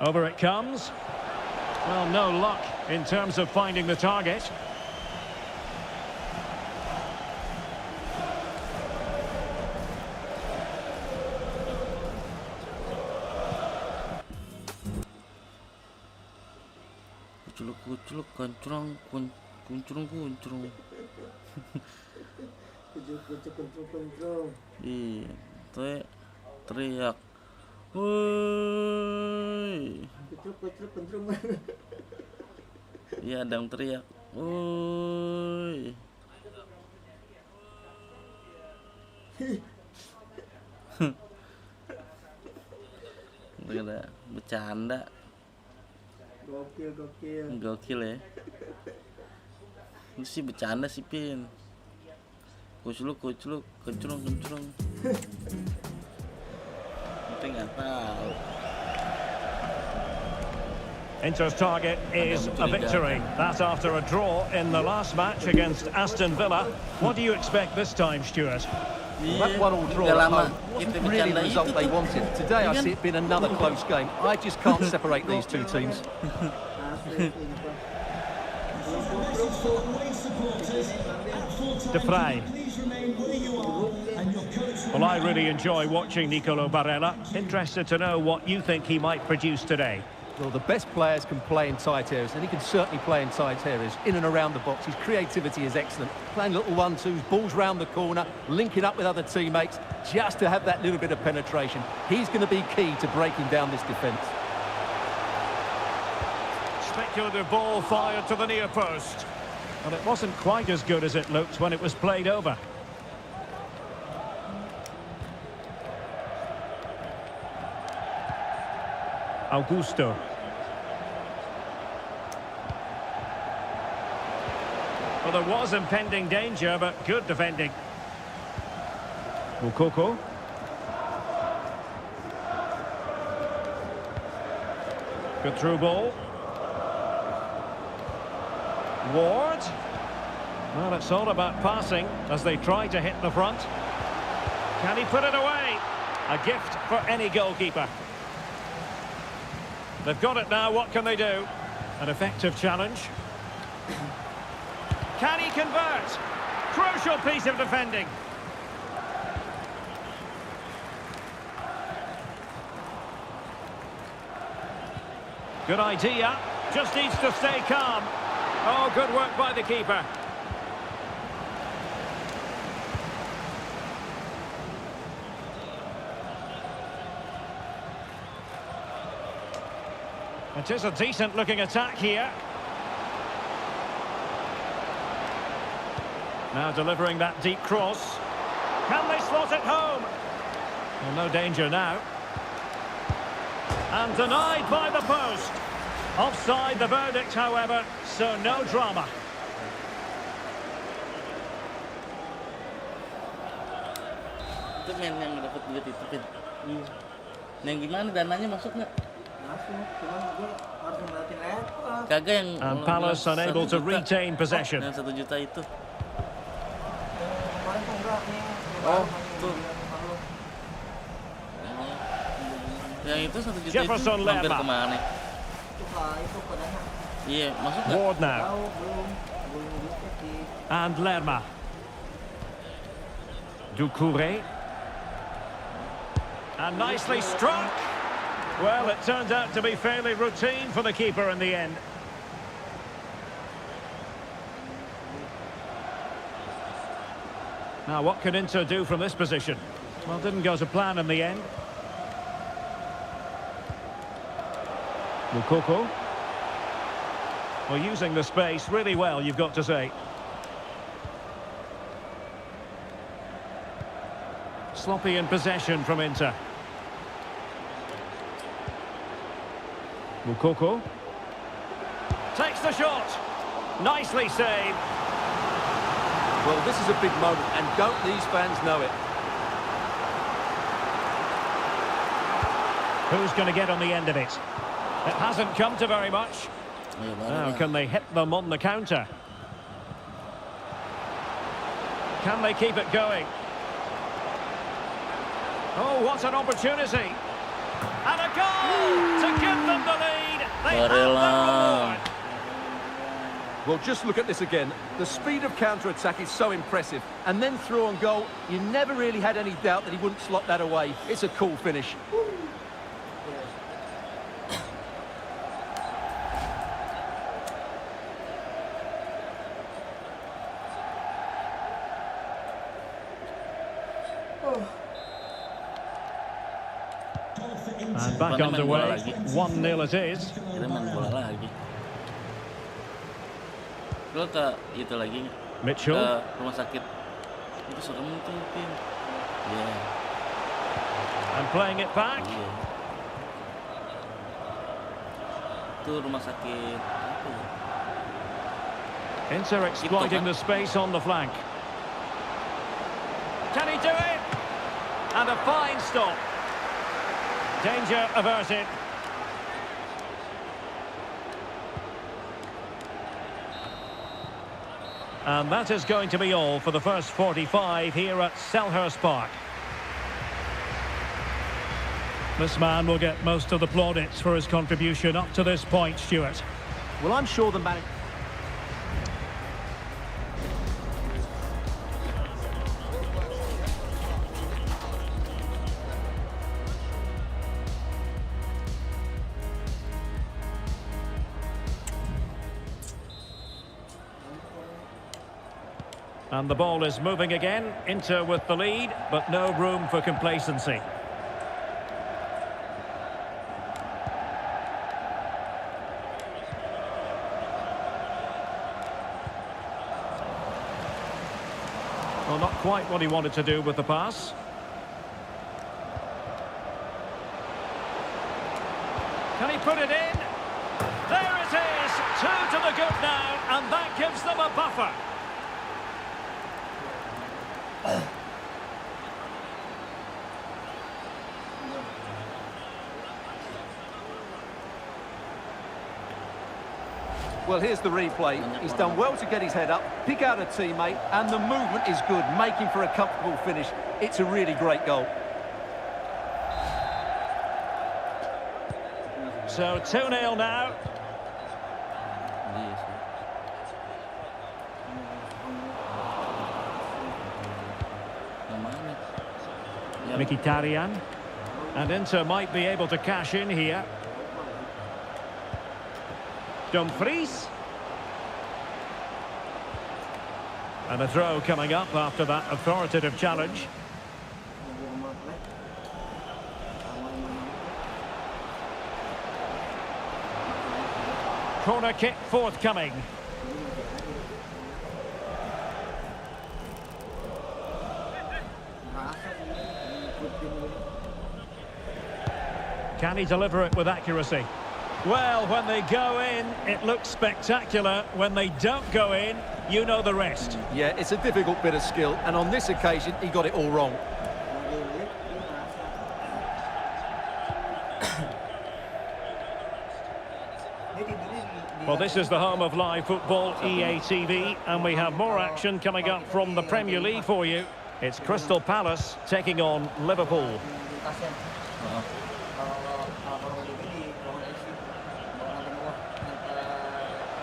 Over it comes. Well, no luck in terms of finding the target. Kuculuk, kuncrung. Kuncrung. Iya, teriak. Woi. Kuncrung. Iya, ada yang teriak. Woi. Udah bercanda. Gokil ya. Ini sih bercanda sih, Pin. Kuculuk, kencrung. Tapi nggak tahu. Inter's target is a victory. That's after a draw in the last match against Aston Villa. What do you expect this time, Stuart? That one-all draw at home wasn't really the result they wanted. Today I see it being another close game. I just can't separate these two teams. De Vrij. Well, I really enjoy watching Nicolo Barella. Interested to know what you think he might produce today. Well, the best players can play in tight areas, and he can certainly play in tight areas, in and around the box. His creativity is excellent. Playing little 1-2s, balls round the corner, linking up with other teammates, just to have that little bit of penetration. He's going to be key to breaking down this defence. Speculative ball fired to the near post. Well, it wasn't quite as good as it looked when it was played over. Augusto. Well, there was impending danger, but good defending. Mukoko. Good through ball. Ward. Well, it's all about passing as they try to hit the front. Can he put it away? A gift for any goalkeeper. They've got it now, what can they do? An effective challenge. Can he convert? Crucial piece of defending. Good idea. Just needs to stay calm. Oh, good work by the keeper. It is a decent-looking attack here. Now delivering that deep cross. Can they slot it home? Well, no danger now. And denied by the post. Offside the verdict, however, so no drama. Itu main yang dapat duit itu, Pin. Yang gimana dananya masuk nggak? Masuk, cuman gue harus ngeliatin laptop. Kagak yang. And Palace unable to retain possession. Yang 1 juta itu. Kemarin tuh enggak nih. Oh, tuh. Yang itu 1 juta Geforce itu hampir Lerma. kemana? Itu kodenya. Yeah, masuk nggak? Ward now. Tahu belum dicek sih. And Lerma. Doucouré. And nicely struck. Well, it turned out to be fairly routine for the keeper in the end. Now, what can Inter do from this position? Well, didn't go to plan in the end. Mukoko. Well, using the space really well, you've got to say. Sloppy in possession from Inter. Mukoko. Takes the shot. Nicely saved. Well, this is a big moment, and don't these fans know it? Who's going to get on the end of it? It hasn't come to very much. Now, can they hit them on the counter? Can they keep it going? Oh, what an opportunity. And a goal to give them the lead. They have the reward. Well, just look at this again. The speed of counter-attack is so impressive. And then through on goal, you never really had any doubt that he wouldn't slot that away. It's a cool finish. And back underway. 1-0 it is. Kita main bola lagi. Lo ke itu lagi nggak? Mitchell. Ke rumah sakit. Itu serem itu, Pin. Iya. And playing it back. Iya. Itu rumah sakit apa ya? Inter exploiting the space on the flank. Can he do it? And a fine stop. Danger averted. And that is going to be all for the first 45 here at Selhurst Park. This man will get most of the plaudits for his contribution up to this point, Stuart. Well, I'm sure the manager... And the ball is moving again. Inter with the lead, but no room for complacency. Well, not quite what he wanted to do with the pass. Can he put it in? There it is! 2 to the good now, and that gives them a buffer. Well, here's the replay. He's done well to get his head up, pick out a teammate, and the movement is good, making for a comfortable finish. It's a really great goal. So 2-0 now. Iya sih. Yang mana? Ya, Mkhitaryan. And Inter might be able to cash in here. Dumfries. And a throw coming up after that authoritative challenge. corner kick forthcoming. Can he deliver it with accuracy? Well, when they go in, it looks spectacular. When they don't go in, you know the rest. Yeah, it's a difficult bit of skill, and on this occasion, he got it all wrong. Well, this is the home of live football, EA TV, and we have more action coming up from the Premier League for you. It's Crystal Palace taking on Liverpool.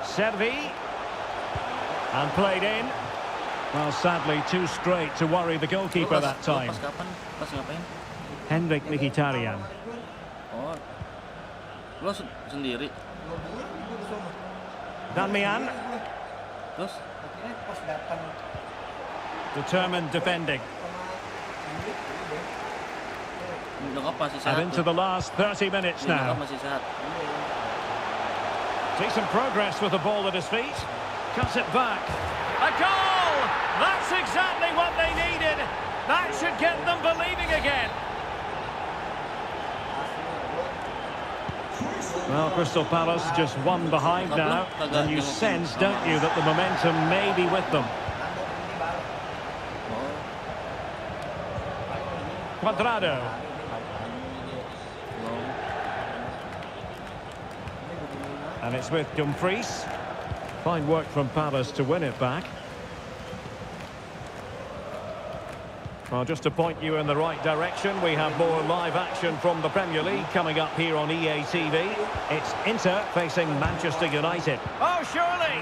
Servi, and played in. Well, sadly, too straight to worry the goalkeeper that time. Henrik Mkhitaryan. Oh, lo sendiri. Damian. Terus? Determined defending. Masih And sehat. into the last 30 minutes now. Masih sehat. Decent progress with the ball at his feet. Cuts it back. A goal! That's exactly what they needed. That should get them believing again. Well, Crystal Palace just one behind now. And you sense, don't you, that the momentum may be with them. Cuadrado. And it's with Dumfries. Fine work from Palace to win it back. Well, just to point you in the right direction, we have more live action from the Premier League coming up here on EA TV. It's Inter facing Manchester United. Oh, surely!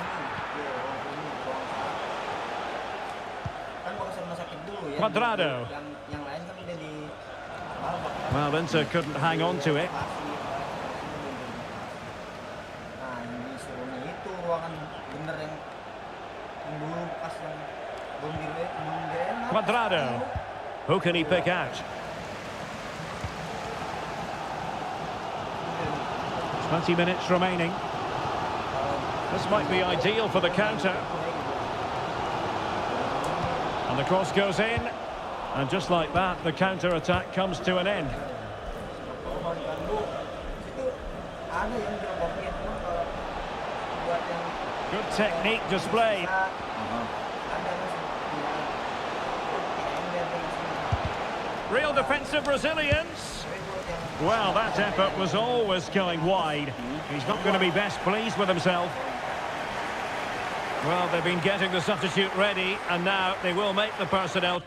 Cuadrado. Well, Inter couldn't hang on to it. Cuadrado. Who can he pick out? 20 minutes remaining. This might be ideal for the counter. And the cross goes in. And just like that, the counter-attack comes to an end. Good technique displayed. Real defensive resilience. Well, that effort was always going wide. He's not going to be best pleased with himself. Well, they've been getting the substitute ready, and now they will make the personnel.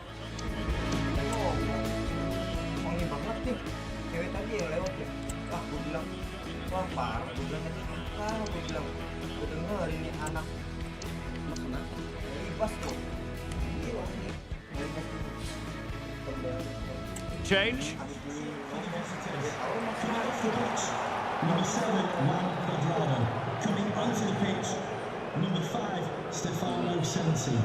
Change. Coming off the pitch, number 7, Cuadrado. Coming onto the pitch, number 5, Stefano Sensi.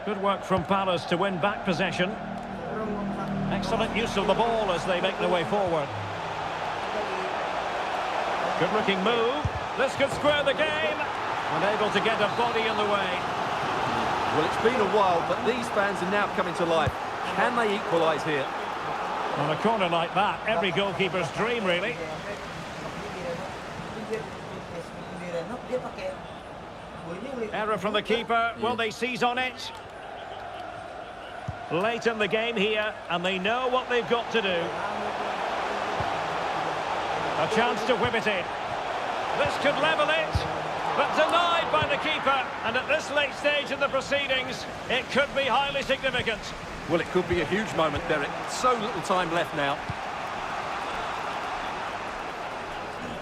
Good work from Palace to win back possession. Excellent use of the ball as they make their way forward. Good looking move. This could square the game. Unable to get a body in the way. Well, it's been a while, but these fans are now coming to life. Can they equalise here? On a corner like that, every goalkeeper's dream, really. Error from the keeper. Will they seize on it? Late in the game here, and they know what they've got to do. A chance to whip it in. This could level it, but denied by the keeper. And at this late stage in the proceedings, it could be highly significant. Well, it could be a huge moment, Derek. So little time left now.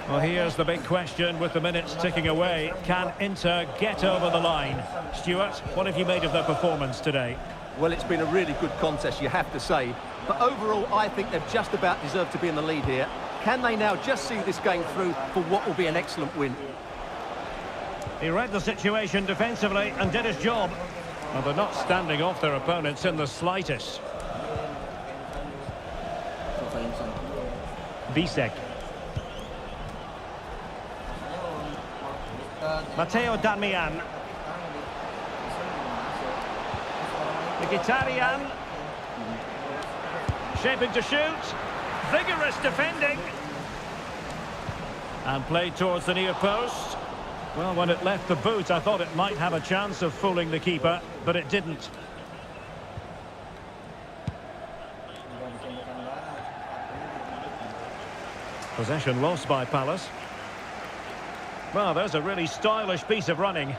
Well, here's the big question with the minutes ticking away. Can Inter get over the line? Stuart, what have you made of their performance today? Well, it's been a really good contest, you have to say. But overall, I think they've just about deserved to be in the lead here. Can they now just see this game through for what will be an excellent win? He read the situation defensively and did his job. Well, they're not standing off their opponents in the slightest. Bisek. Matteo Darmian. Mkhitaryan. Shaping to shoot. Vigorous defending. And played towards the near post. Well, when it left the boot, I thought it might have a chance of fooling the keeper, but it didn't. Possession lost by Palace. Well, there's a really stylish piece of running.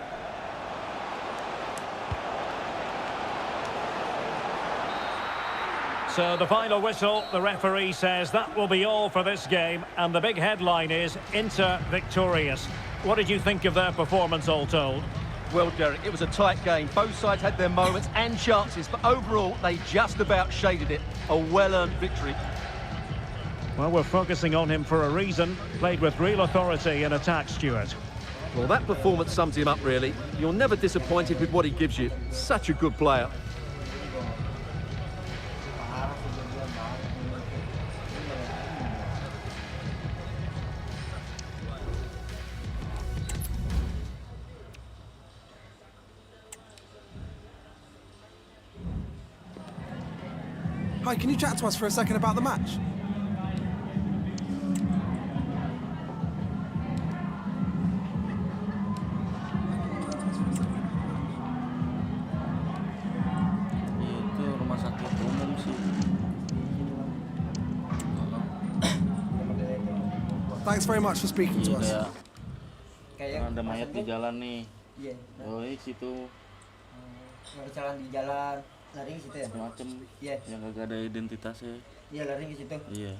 So the final whistle, the referee says that will be all for this game, and the big headline is Inter victorious. What did you think of their performance, all told? Well, Derek, it was a tight game. Both sides had their moments and chances, but overall, they just about shaded it. A well-earned victory. Well, we're focusing on him for a reason. Played with real authority in attack, Stuart. Well, that performance sums him up, really. You're never disappointed with what he gives you. Such a good player. Hi, can you chat to us for a second about the match? Itu rumah sakit umum sih. Thanks very much for speaking to us. Kayak ada mayat di jalan nih. Iya. Oh, situ. Jalan di jalan, lari ke situ ya? Macem. Iya. Yang gak ada identitasnya. Iya, lari ke situ. Iya.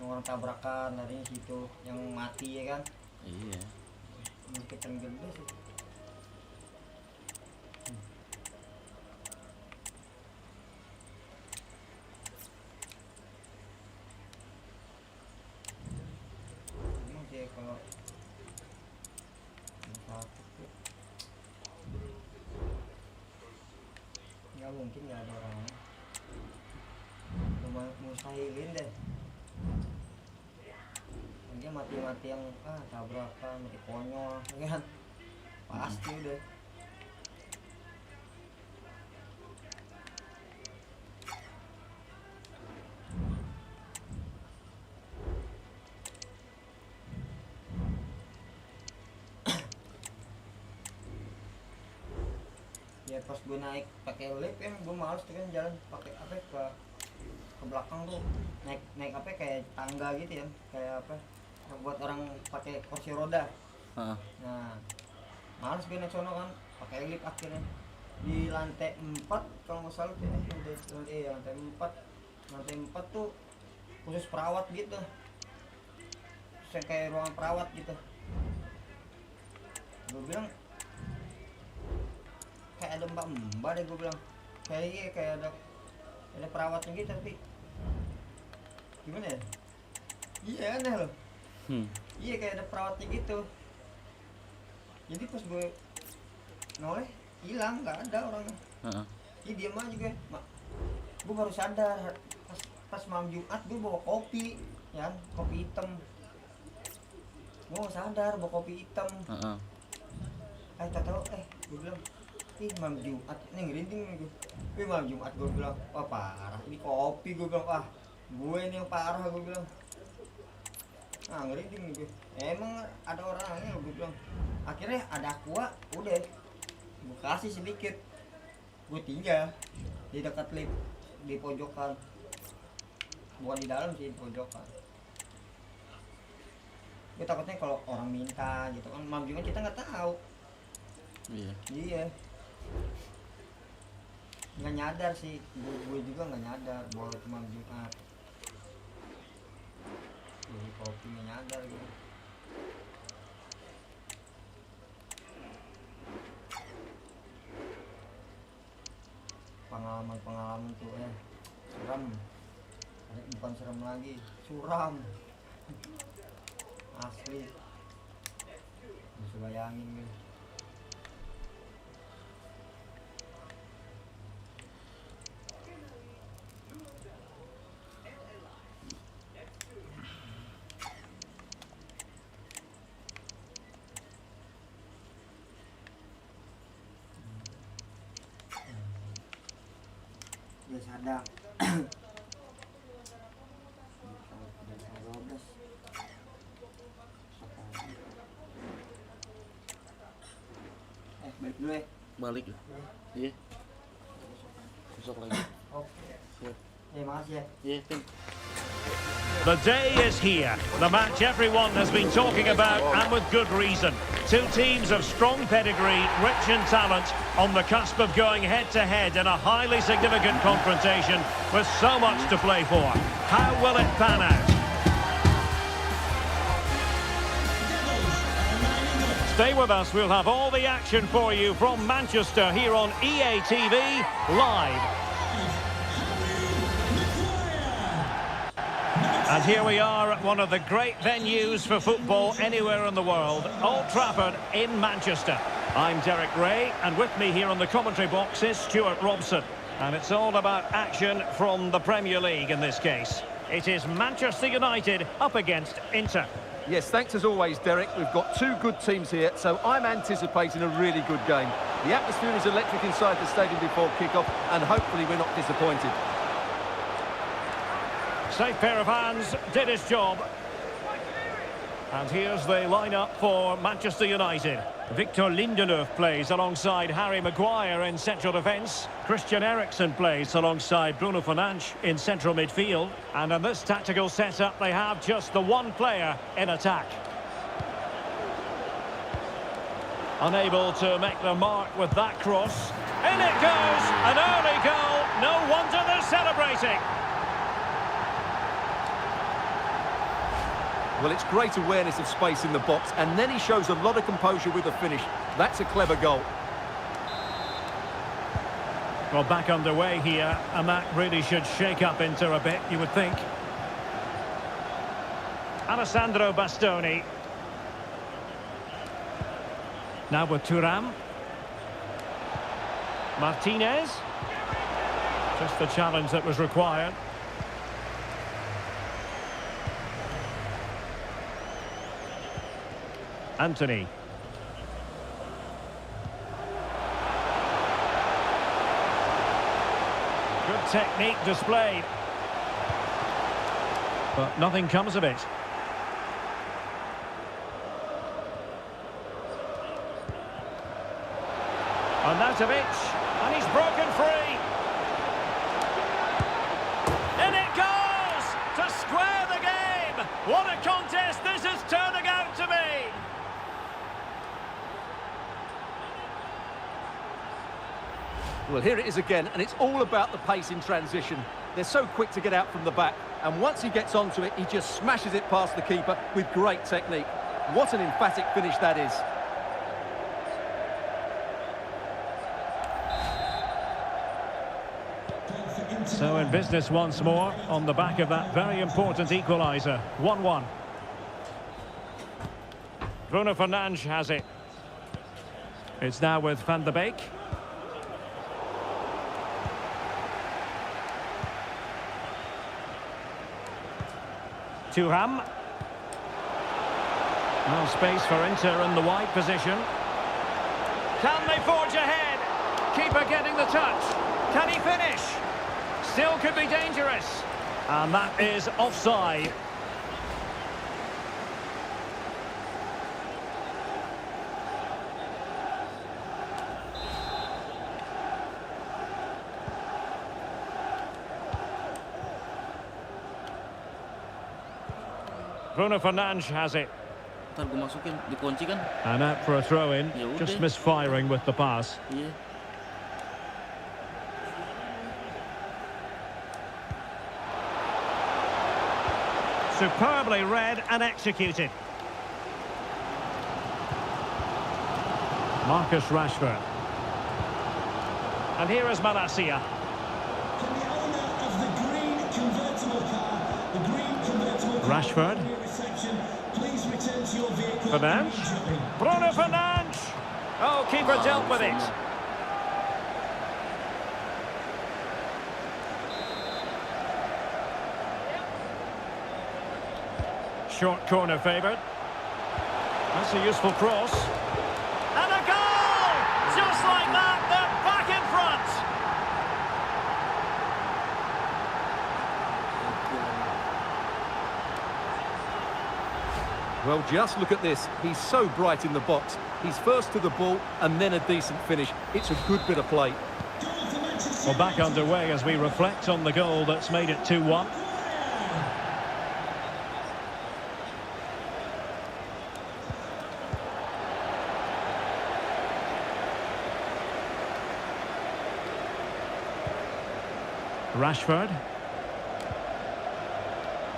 Yang orang tabrakan, lari ke situ. Yang mati ya kan? Iya. Mungkin gede sih. Kalau nggak mungkin nggak ada orang, cuma mustahilin deh. Dia mati-mati yang tabrakan, mati konyol, kan? Pasti deh. Ya pas gue naik pakai lift ya, gue males tuh kan jalan pakai apa ke belakang tuh, naik apa kayak tangga gitu ya, kayak apa buat orang pakai kursi roda. Nah males gue naik sono kan, pakai lift akhirnya di lantai 4 kalau nggak salah tuh lantai 4 tuh khusus perawat gitu, kayak ruangan perawat gitu. Gue bilang kayak ada mbak deh, gue bilang kayak ada perawatnya gitu, tapi gimana ya? Iya aneh loh. Iya kayak ada perawatnya gitu. Jadi pas gue noleh hilang, nggak ada orangnya. Iya diam aja gue. Gue baru sadar pas malam Jumat gue bawa kopi, ya kopi hitam. Gue nggak sadar bawa kopi hitam. Tahu gue bilang malam Jumat, ini ngerinding nih gue. Malam Jumat gue bilang, wah parah, ini kopi gue bilang, gue ini yang parah gue bilang. Ngerinding nih gue. Emang ada orangnya gue bilang. Akhirnya ada aqua, udah gue kasih sedikit, gue tinggal di dekat lift di pojokan, bukan di dalam sih, di pojokan. Gue takutnya kalau orang minta gitu kan, malam Jumat kita nggak tahu. Iya. Nggak nyadar sih, gue juga nggak nyadar bahwa itu malam Jumat. Jadi kopi nggak nyadar gitu. Pengalaman tuh seram. Bukan serem lagi, suram. Asli. Bisa bayangin nih. Ya sadar. Balik dulu ya. Balik. Iya. Besok lagi. Oke. Siap. Makasih ya. Iya, Tim. The day is here. The match everyone has been talking about, and with good reason. Two teams of strong pedigree, rich in talent, on the cusp of going head-to-head in a highly significant confrontation with so much to play for. How will it pan out? Stay with us, we'll have all the action for you from Manchester here on EA TV Live. And here we are at one of the great venues for football anywhere in the world, Old Trafford in Manchester. I'm Derek Ray, and with me here on the commentary box is Stuart Robson. And it's all about action from the Premier League in this case. It is Manchester United up against Inter. Yes, thanks as always, Derek. We've got two good teams here, so I'm anticipating a really good game. The atmosphere is electric inside the stadium before kick-off, and hopefully we're not disappointed. Safe pair of hands, did his job. And here's the lineup for Manchester United. Victor Lindelöf plays alongside Harry Maguire in central defence. Christian Eriksen plays alongside Bruno Fernandes in central midfield. And in this tactical setup, they have just the one player in attack. Unable to make the mark with that cross. In it goes, an early goal. No wonder they're celebrating. Well, it's great awareness of space in the box, and then he shows a lot of composure with the finish. That's a clever goal. Well, back underway here, and that really should shake up Inter a bit, you would think. Alessandro Bastoni. Now with Thuram. Martinez. Just the challenge that was required. Anthony. Good technique displayed. But nothing comes of it. Arnautovic, and he's broken free. In it goes! To square the game! What a contest this is turning out to be! Well, here it is again, and it's all about the pace in transition. They're so quick to get out from the back, and once he gets onto it, he just smashes it past the keeper with great technique. What an emphatic finish that is. So in business once more, on the back of that very important equaliser. 1-1. Bruno Fernandes has it. It's now with Van de Beek. Thuram. No space for Inter in the wide position. Can they forge ahead? Keeper getting the touch. Can he finish? Still could be dangerous. And that is offside. Bruno Fernandes has it. Ntar gue masukin, dikunci kan? And out for a throw-in. Ya udah. Just misfiring with the pass. Iya. Superbly read and executed. Marcus Rashford. And here is Malacia. Can the owner of the green convertible car Rashford. Please return to your vehicle Fernandes. immediately. Bruno Fernandes. Oh, keeper dealt with it. Short corner favoured. That's a useful cross. And a goal! Just like that, they're back in front. Well, just look at this. He's so bright in the box. He's first to the ball and then a decent finish. It's a good bit of play. Well, back underway as we reflect on the goal that's made it 2-1. Rashford.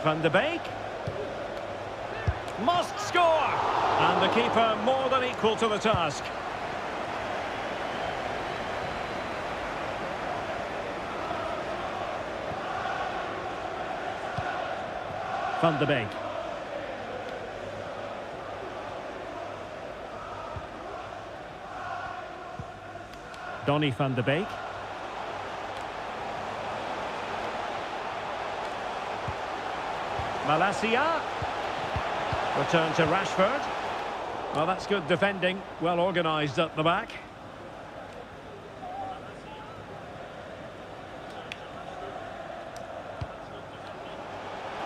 Van de Beek. Must score! And the keeper more than equal to the task. Van de Beek. Donny van de Beek. Malacia. Return to Rashford. Well, that's good defending. Well organised up the back.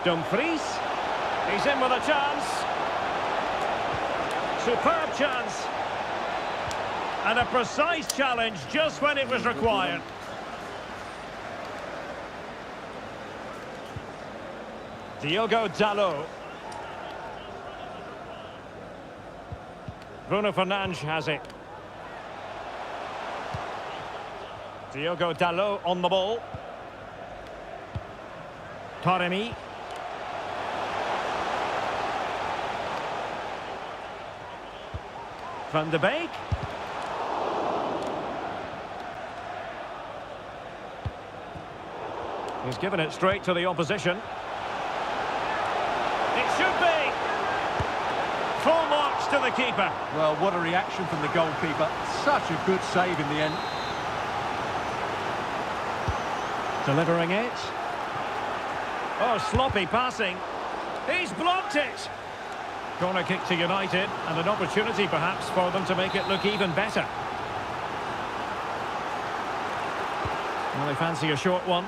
Dumfries. He's in with a chance. Superb chance. And a precise challenge just when it was required. Diogo Dalot. Bruno Fernandes has it. Diogo Dalot on the ball. Taremi. Van de Beek. He's given it straight to the opposition. It should be. Full marks to the keeper. Well, what a reaction from the goalkeeper. Such a good save in the end. Delivering it. Oh, sloppy passing. He's blocked it. Corner kick to United, and an opportunity perhaps for them to make it look even better. Well, they fancy a short one.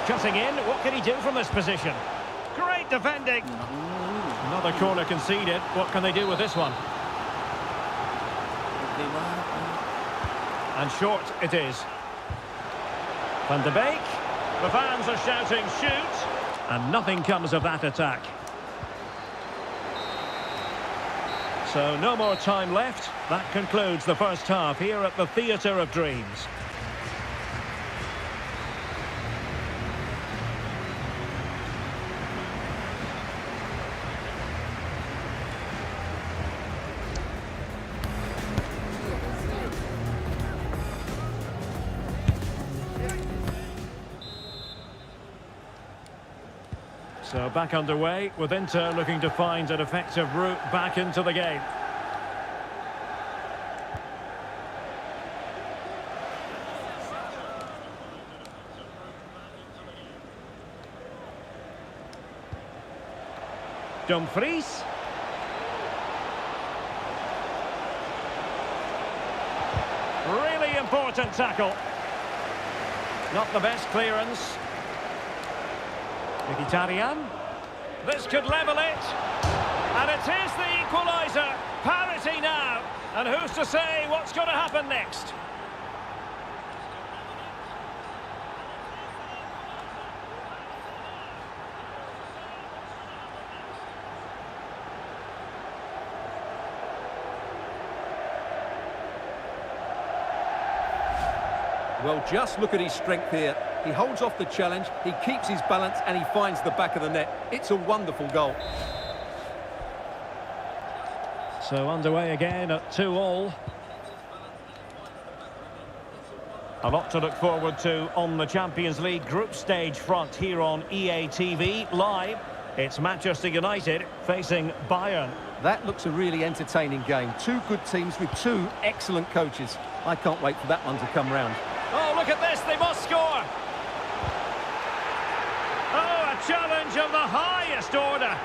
Cutting in, what can he do from this position? Great defending. Another corner conceded. What can they do with this one? And short it is. Van de Beek. The fans are shouting shoot. And nothing comes of that attack. So no more time left. That concludes the first half here at the Theatre of Dreams. So back underway with Inter looking to find an effective route back into the game. Dumfries. Really important tackle. Not the best clearance. Mkhitaryan. This could level it. And it is the equaliser. Parity now. And who's to say what's going to happen next? Well, just look at his strength here. He holds off the challenge, he keeps his balance, and he finds the back of the net. It's a wonderful goal. So underway again at 2-2. A lot to look forward to on the Champions League group stage front here on EA TV Live. It's Manchester United facing Bayern. That looks a really entertaining game. Two good teams with two excellent coaches. I can't wait for that one to come round. Oh, look at this, they must score! Oh, a challenge of the highest order.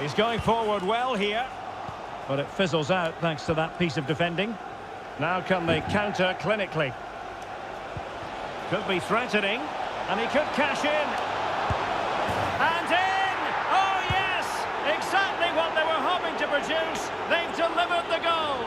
He's going forward well here, but it fizzles out thanks to that piece of defending. Now can they counter clinically? Could be threatening, and he could cash in. And in! Oh yes! Exactly what they were hoping to produce. They've delivered the goal.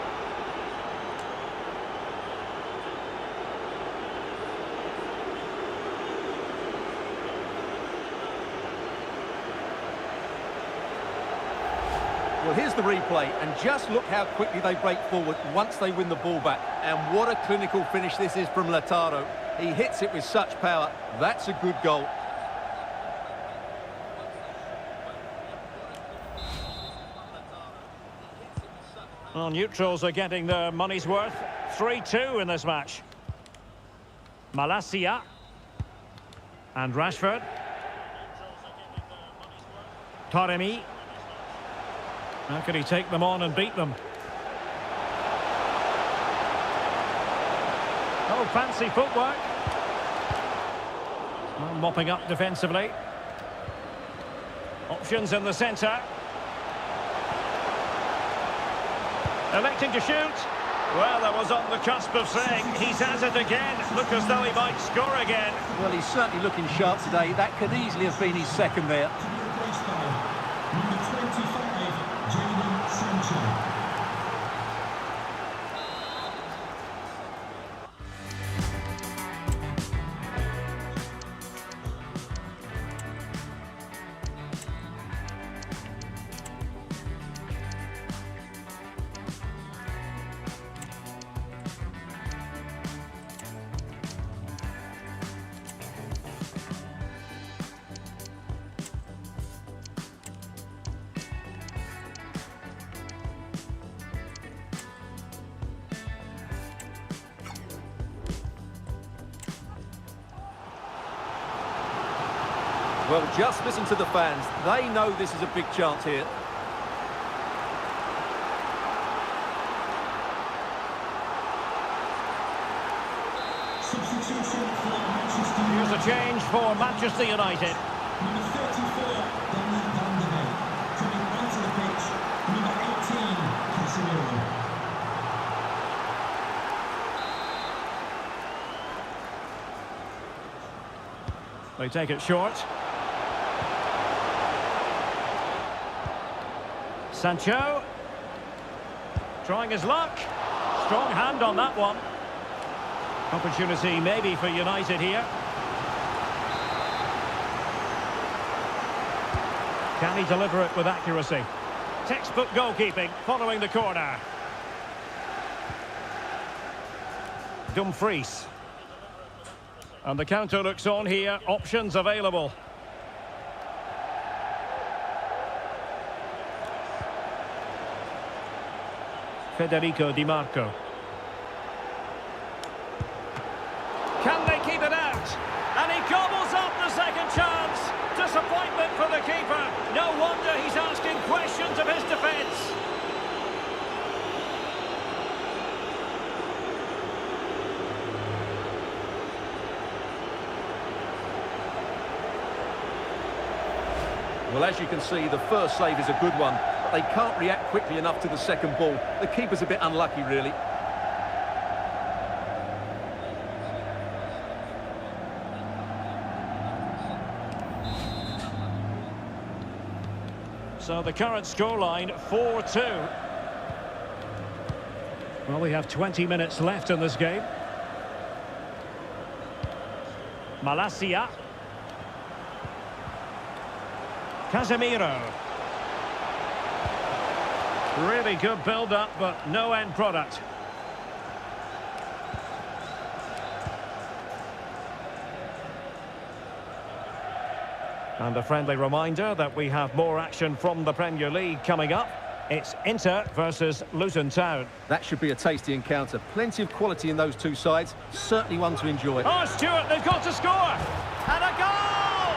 Well, here's the replay, and just look how quickly they break forward once they win the ball back. And what a clinical finish this is from Lautaro. He hits it with such power. That's a good goal. Well, neutrals are getting their money's worth. 3-2 in this match. Malacia. And Rashford. Taremi. How can he take them on and beat them? Oh, fancy footwork. Well, mopping up defensively. Options in the centre. Electing to shoot. Well, that was on the cusp of saying he's at it again. Look as though he might score again. Well, he's certainly looking sharp today. That could easily have been his second there. Number 25, Jadon Sancho. Well, just listen to the fans. They know this is a big chance here. Substitution for Manchester Here's United. a change for Manchester United. Number 34, Donny van de Beek. Coming onto the pitch, number 18, Casemiro. They take it short. Sancho. Trying his luck. Strong hand on that one. Opportunity maybe for United here. Can he deliver it with accuracy? Textbook goalkeeping following the corner. Dumfries. And the counter looks on here. Options available. Federico Di Marco. Can they keep it out? And he gobbles up the second chance. Disappointment for the keeper. No wonder he's asking questions of his defence. Well, as you can see, the first save is a good one, but they can't react quickly enough to the second ball. The keeper's a bit unlucky, really. So the current scoreline, 4-2. Well, we have 20 minutes left in this game. Malacia. Casemiro. Really good build-up, but no end product. And a friendly reminder that we have more action from the Premier League coming up. It's Inter versus Luton Town. That should be a tasty encounter. Plenty of quality in those two sides. Certainly one to enjoy. Oh, Stewart, they've got to score! And a goal!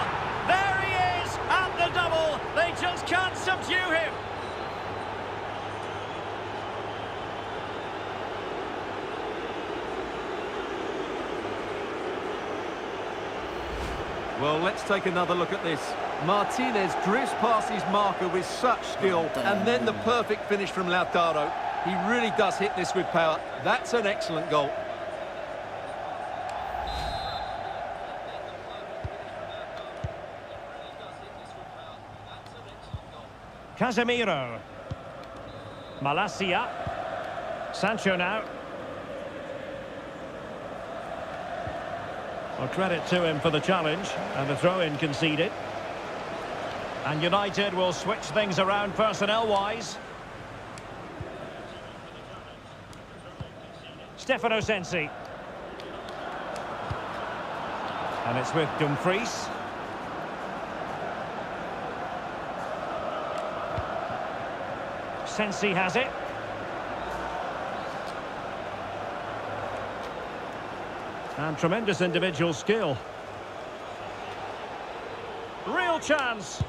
There he is at the double. They just can't subdue him. Well, let's take another look at this. Martinez drifts past his marker with such skill, and then the perfect finish from Lautaro. He really does hit this with power. That's an excellent goal. Casemiro. Malacia. Sancho now. Well, credit to him for the challenge, and the throw-in conceded. And United will switch things around personnel-wise. Stefano Sensi. And it's with Dumfries. Sensi has it. And tremendous individual skill. Real chance.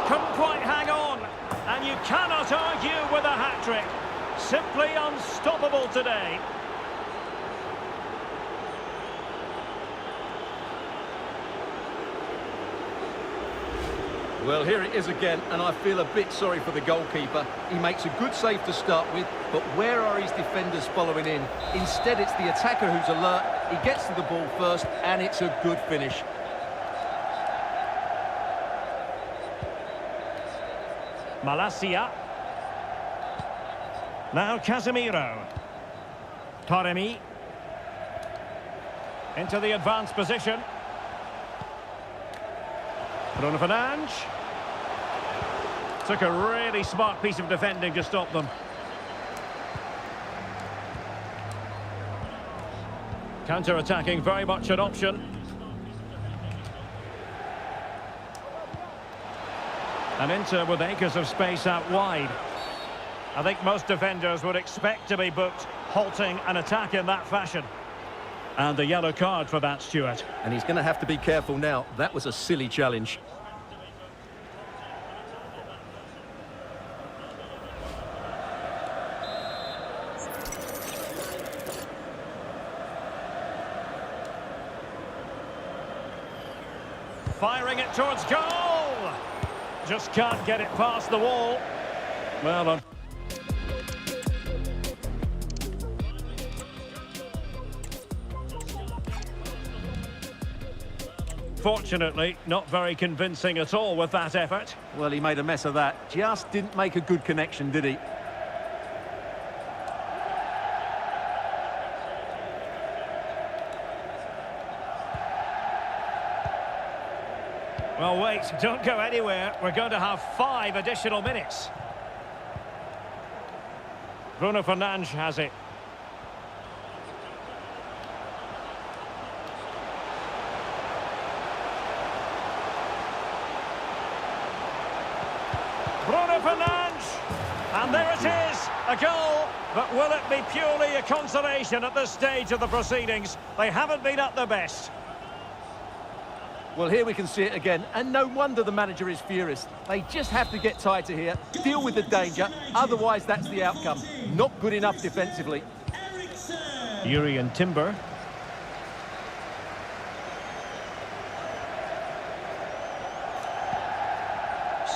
Couldn't quite hang on. And you cannot argue with a hat-trick. Simply unstoppable today. Well, here it is again, and I feel a bit sorry for the goalkeeper. He makes a good save to start with, but where are his defenders following in? Instead, it's the attacker who's alert. He gets to the ball first, and it's a good finish. Malacia. Now Casemiro. Taremi. Into the advanced position. Bruno Fernandes. Took a really smart piece of defending to stop them. Counter-attacking, very much an option. And Inter with acres of space out wide. I think most defenders would expect to be booked, halting an attack in that fashion. And the yellow card for that, Stuart. And he's going to have to be careful now. That was a silly challenge. Firing it towards goal! Just can't get it past the wall. Well done. Fortunately, not very convincing at all with that effort. Well, he made a mess of that. Just didn't make a good connection, did he? Well, wait, don't go anywhere. We're going to have 5 additional minutes. Bruno Fernandes has it. Bruno Fernandes! And there it is, a goal. But will it be purely a consolation at this stage of the proceedings? They haven't been at their best. Well, here we can see it again, and no wonder the manager is furious. They just have to get tighter here, deal with the danger, otherwise that's the outcome. Not good enough defensively. Yuri and Timber.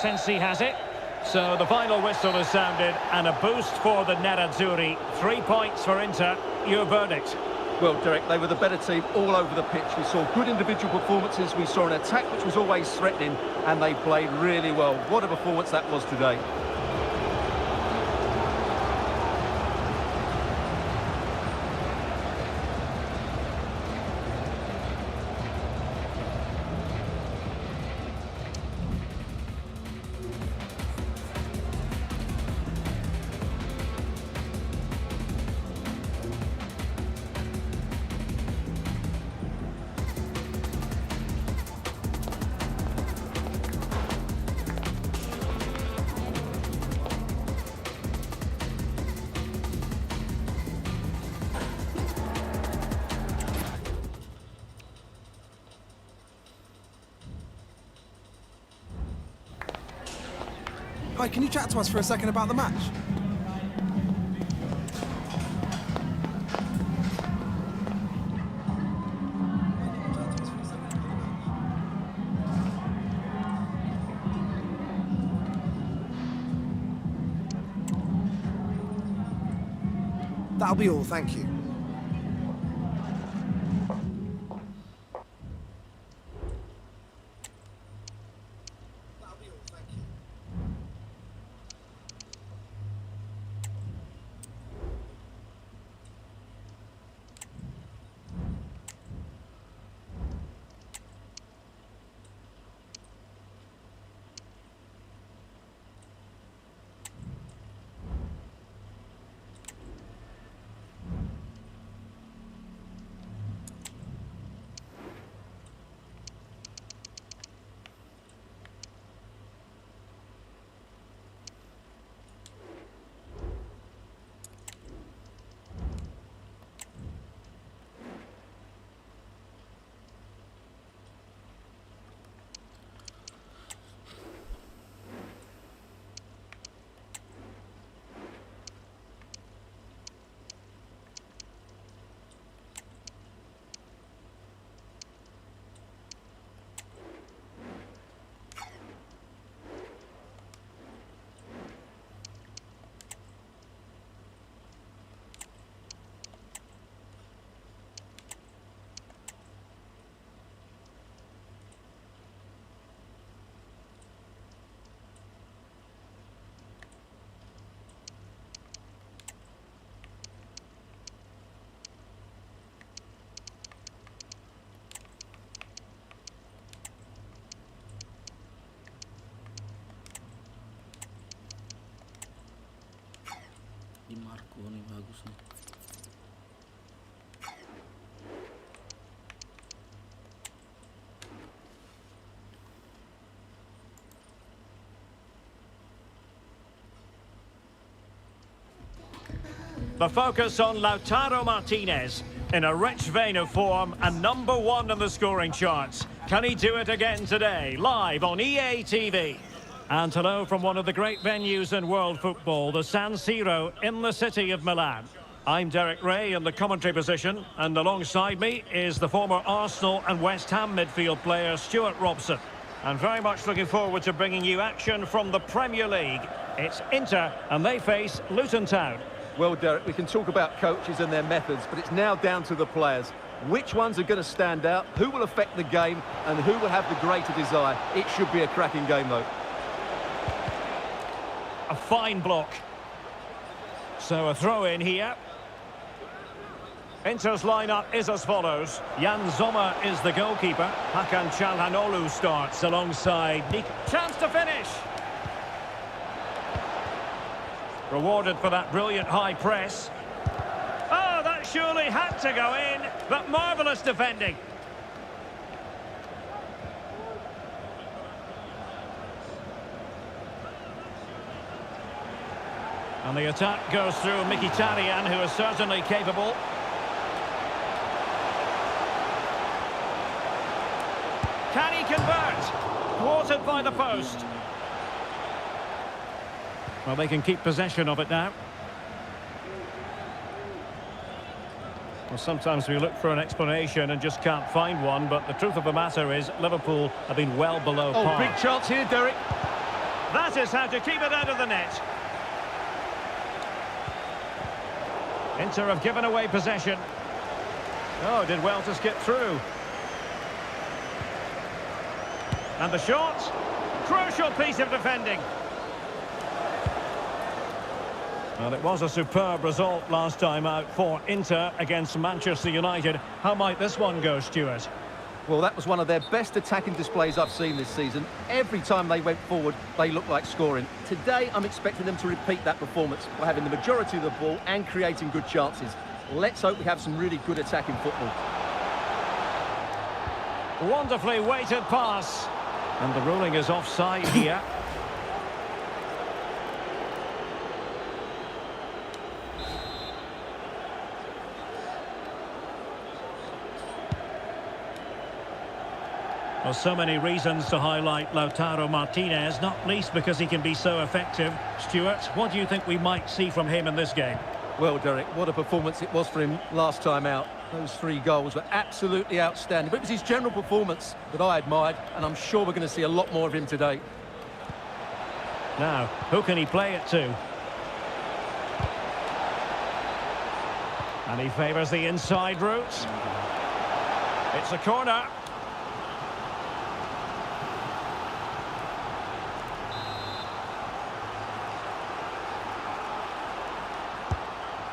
Sensi has it. So the final whistle has sounded, and a boost for the Nerazzurri. 3 points for Inter. Your verdict? Well, Derek, they were the better team all over the pitch. We saw good individual performances, we saw an attack which was always threatening, and they played really well. What a performance that was today. Hi, can you chat to us for a second about the match? That'll be all, thank you. Di Marco nih bagus nih. The focus on Lautaro Martinez. In a rich vein of form and #1 in the scoring charts. Can he do it again today? Live on EA TV. And hello from one of the great venues in world football, the San Siro in the city of Milan. I'm Derek Ray in the commentary position, and alongside me is the former Arsenal and West Ham midfield player Stuart Robson. And very much looking forward to bringing you action from the Premier League. It's Inter, and they face Luton Town. Well, Derek, we can talk about coaches and their methods, but it's now down to the players. Which ones are going to stand out, who will affect the game, and who will have the greater desire? It should be a cracking game, though. A fine block. So a throw in here. Inter's lineup is as follows. Jan Sommer is the goalkeeper. Hakan Çalhanoğlu starts alongside Nick. Chance to finish. Rewarded for that brilliant high press. Oh, that surely had to go in, but marvellous defending. And the attack goes through Mkhitaryan, who is certainly capable. Can he convert? Thwarted by the post. Well, they can keep possession of it now. Well, sometimes we look for an explanation and just can't find one, but the truth of the matter is Liverpool have been well below par. Oh, big chance here, Derek. That is how to keep it out of the net. Inter have given away possession. Oh, did well to skip through. And the shot. Crucial piece of defending. Well, it was a superb result last time out for Inter against Manchester United. How might this one go, Stuart? Well, that was one of their best attacking displays I've seen this season. Every time they went forward, they looked like scoring. Today, I'm expecting them to repeat that performance by having the majority of the ball and creating good chances. Let's hope we have some really good attacking football. Wonderfully weighted pass. And the ruling is offside here. Well, so many reasons to highlight Lautaro Martinez, not least because he can be so effective. Stuart, what do you think we might see from him in this game? Well, Derek, what a performance it was for him last time out. Those 3 goals were absolutely outstanding. But it was his general performance that I admired, and I'm sure we're going to see a lot more of him today. Now, who can he play it to? And he favours the inside route. It's a corner.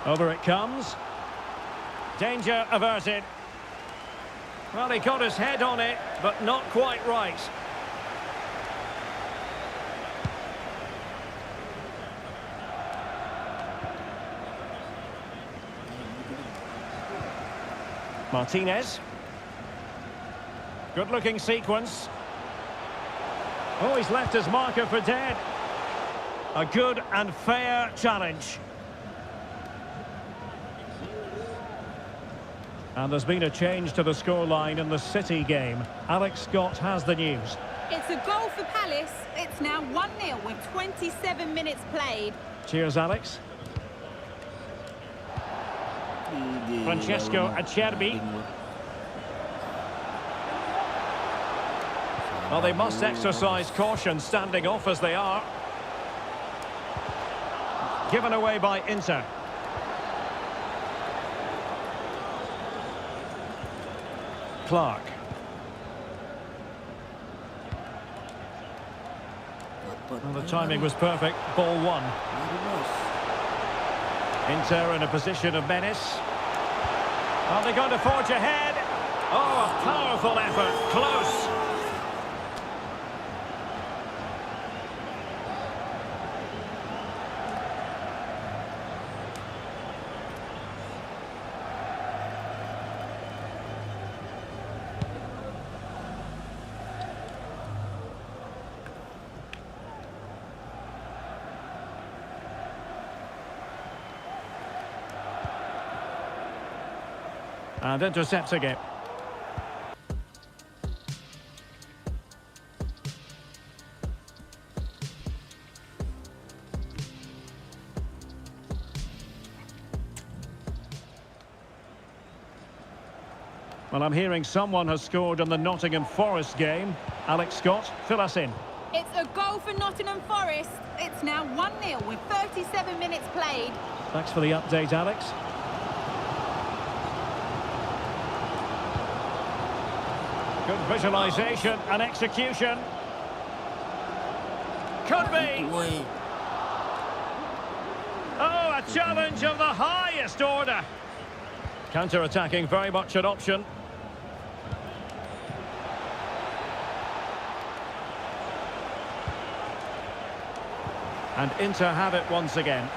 Over it comes. Danger averted. Well, he got his head on it, but not quite right. Martinez. Good-looking sequence. Oh, he's left his marker for dead. A good and fair challenge. And there's been a change to the scoreline in the City game. Alex Scott has the news. It's a goal for Palace. It's now 1-0 with 27 minutes played. Cheers, Alex. Francesco Acerbi. Well, they must exercise caution standing off as they are. Given away by Inter. Clark. Well, the timing was perfect. Ball 1. Inter in a position of menace. Are they going to forge ahead? Oh, a powerful effort. Close. And intercepting it. Well, I'm hearing someone has scored in the Nottingham Forest game. Alex Scott, fill us in. It's a goal for Nottingham Forest. It's now 1-0 with 37 minutes played. Thanks for the update, Alex. Good visualisation and execution. Could be. Oh, a challenge of the highest order. Counter-attacking, very much an option. And Inter have it once again.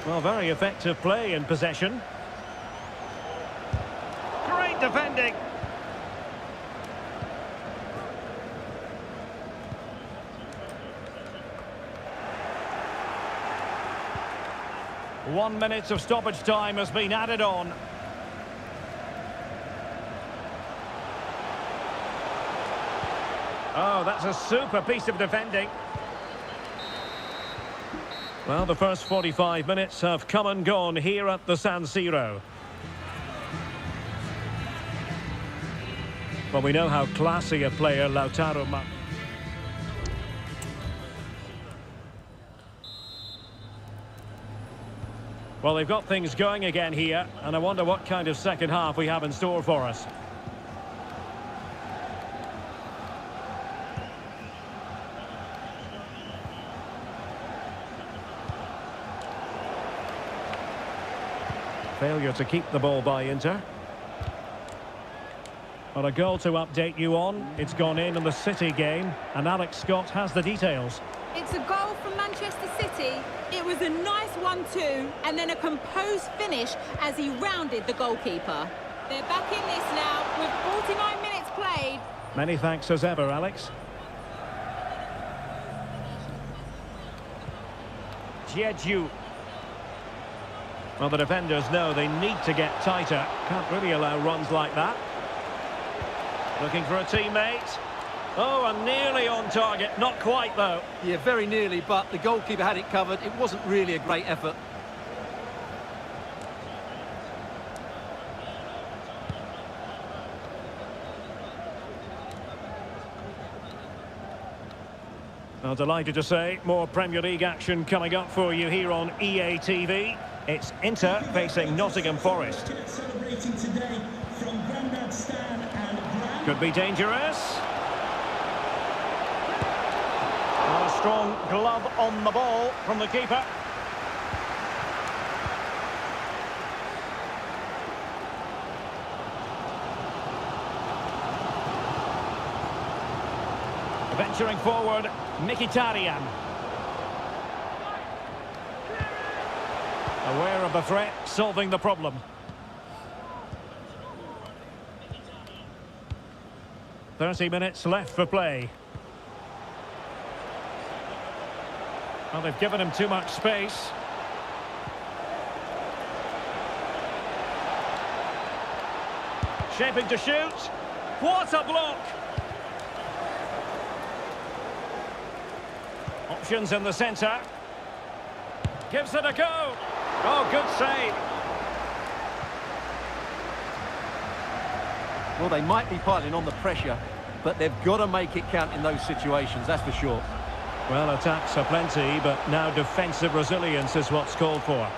Well, very effective play in possession. Great defending. One minute of stoppage time has been added on. Oh, that's a super piece of defending. Well, the first 45 minutes have come and gone here at the San Siro. Well, we know how classy a player Lautaro Martinez. Well, they've got things going again here, and I wonder what kind of second half we have in store for us. Failure to keep the ball by Inter. Well, a goal to update you on. It's gone in the City game, and Alex Scott has the details. It's a goal from Manchester City. It was a nice 1-2, and then a composed finish as he rounded the goalkeeper. They're back in this now with 49 minutes played. Many thanks as ever, Alex. Jeju. Well, the defenders know they need to get tighter. Can't really allow runs like that. Looking for a teammate. Oh, and nearly on target. Not quite, though. Yeah, very nearly, but the goalkeeper had it covered. It wasn't really a great effort. Well, delighted to say, more Premier League action coming up for you here on EA TV. It's Inter facing Nottingham Forest. Celebrating today from Grandad Stan and Gran. Could be dangerous. Well, a strong glove on the ball from the keeper. Venturing forward, Mkhitaryan. Aware of the threat, solving the problem. "30 minutes left for play." Well, they've given him too much space. Shaping to shoot. What a block! Options in the centre. Gives it a go. Oh, good save. Well, they might be piling on the pressure, but they've got to make it count in those situations, that's for sure. Well, attacks are plenty, but now defensive resilience is what's called for.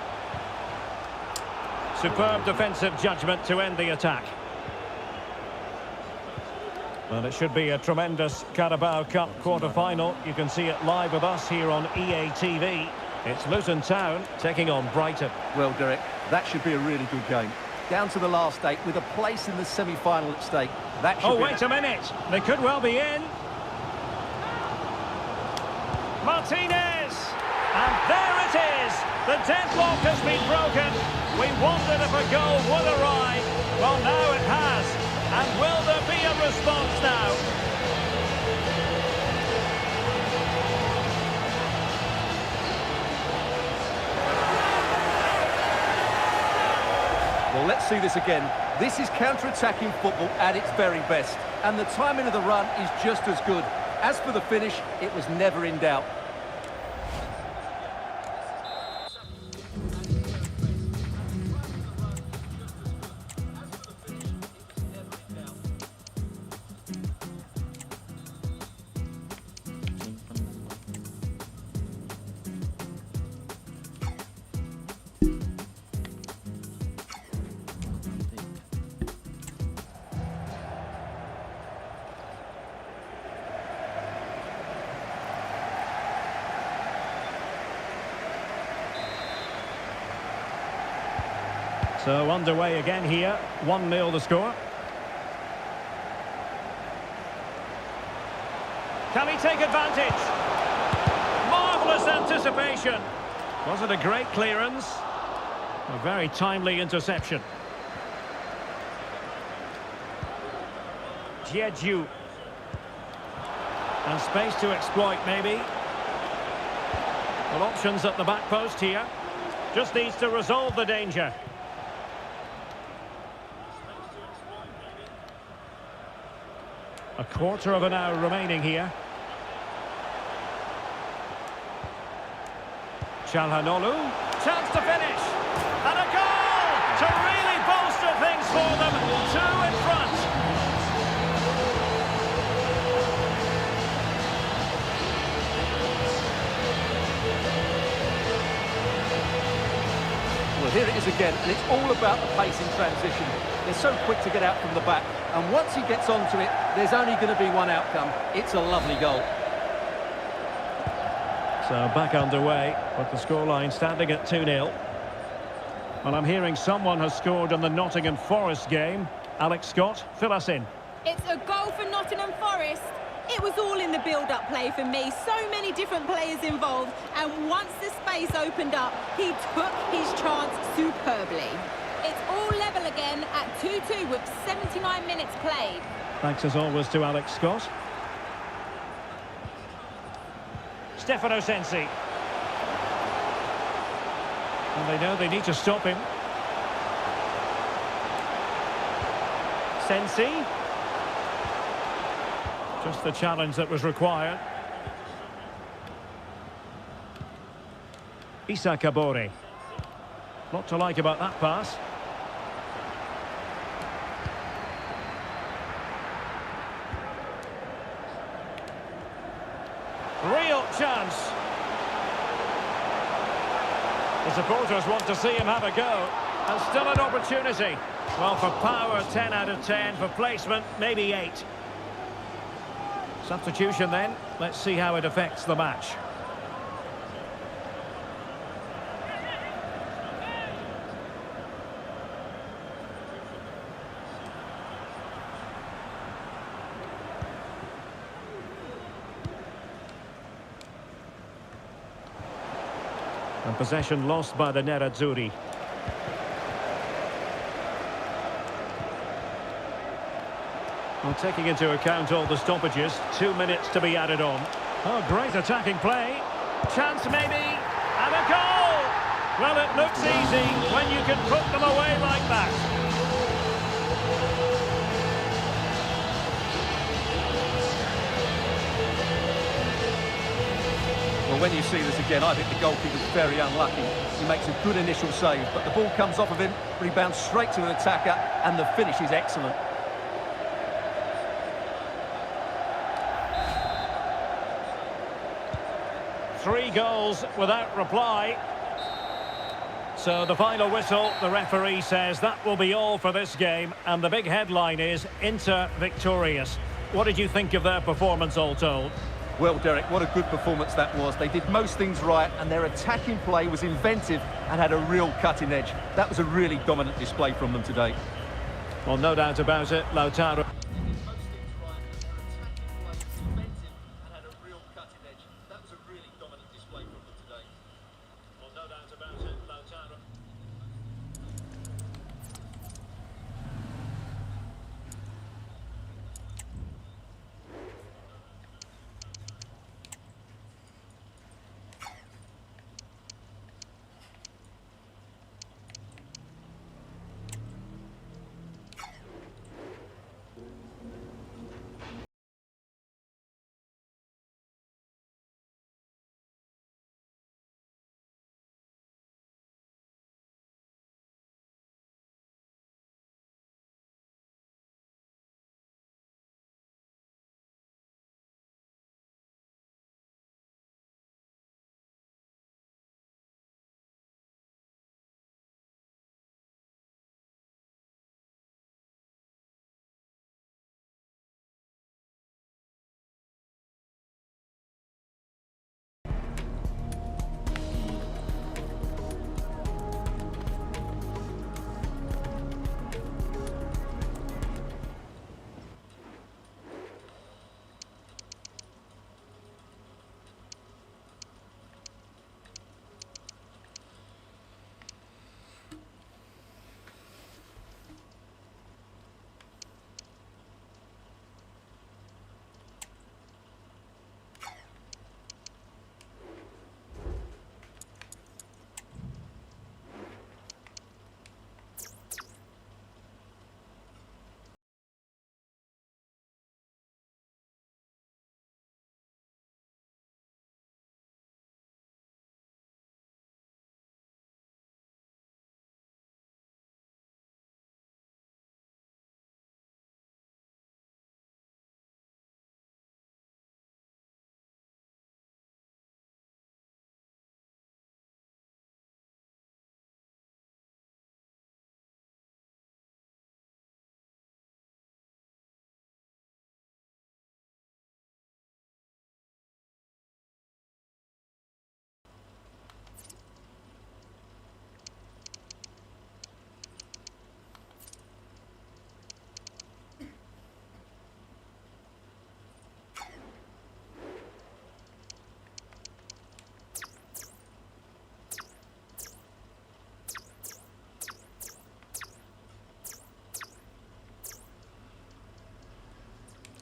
Superb defensive judgment to end the attack. Well, it should be a tremendous Carabao Cup quarter-final. You can see it live with us here on EA TV. It's Luton Town taking on Brighton. Well, Derek, that should be a really good game. Down to the last 8 with a place in the semi-final at stake. That should Oh, wait a minute. They could well be in. Martinez! And there it is! The deadlock has been broken. We wondered if a goal would arrive. Well, now it has. And will there be a response now? Well, let's see this again. This is counter-attacking football at its very best. And the timing of the run is just as good. As for the finish, it was never in doubt. So underway again here, 1-0 the score. Can he take advantage? Marvellous anticipation. Was it a great clearance? A very timely interception. Jeju. And space to exploit maybe. Well, options at the back post here. Just needs to resolve the danger. A quarter of an hour remaining here. Çalhanoğlu, chance to finish, and a goal to really bolster things for them. 2 in front. Well, here it is again, and it's all about the pace in transition. They're so quick to get out from the back, and once he gets onto it, there's only going to be one outcome. It's a lovely goal. So back underway, with the scoreline standing at 2-0. Well, I'm hearing someone has scored in the Nottingham Forest game. Alex Scott, fill us in. It's a goal for Nottingham Forest. It was all in the build-up play for me. So many different players involved. And once the space opened up, he took his chance superbly. It's all level again at 2-2 with 79 minutes played. Thanks as always to Alex Scott. Stefano Sensi. And they know they need to stop him. Sensi. Just the challenge that was required. Issa Kabore. Lot to like about that pass. Real chance. The supporters want to see him have a go. And still an opportunity. Well, for power, 10 out of 10. For placement, maybe 8. Substitution then. Let's see how it affects the match. And possession lost by the Nerazzurri. Well, taking into account all the stoppages, 2 minutes to be added on. Oh, great attacking play. Chance maybe, and a goal! Well, it looks easy when you can put them away like that. Well, when you see this again, I think the goalkeeper's very unlucky. He makes a good initial save, but the ball comes off of him, rebounds straight to an attacker, and the finish is excellent. Three goals without reply. So the final whistle, the referee says that will be all for this game, and the big headline is Inter victorious. What did you think of their performance all told? Well, Derek, what a good performance that was. They did most things right, and their attacking play was inventive and had a real cutting edge. That was a really dominant display from them today. Well, no doubt about it, Lautaro.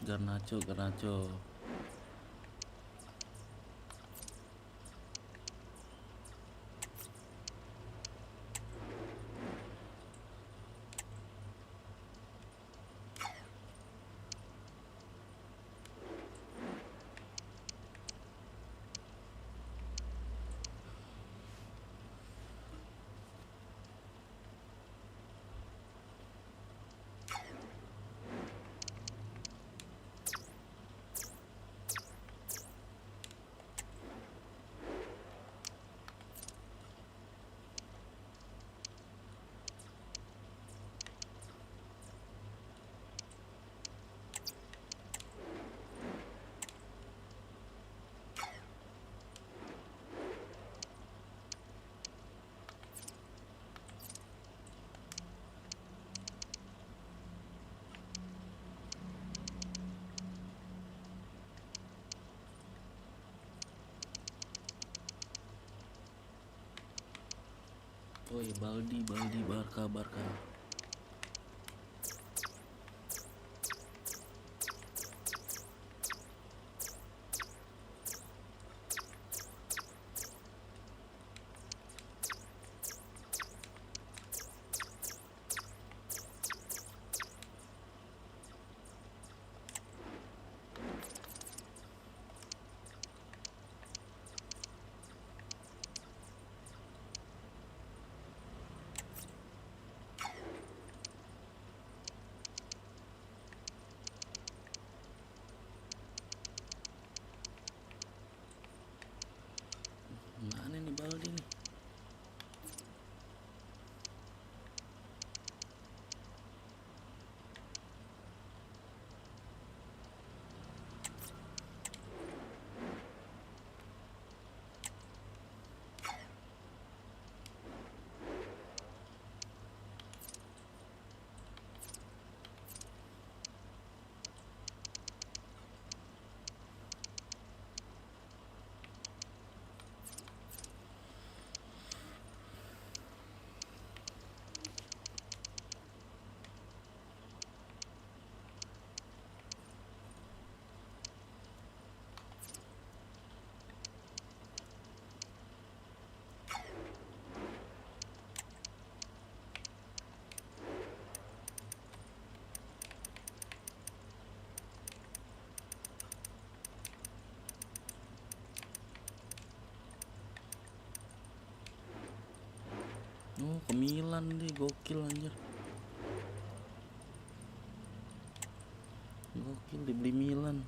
Garnacho. Oh iya, Baldi, Barca. Mana nih Baldi nih? Oh, ke Milan deh, gokil anjir. Gokil dibeli Milan.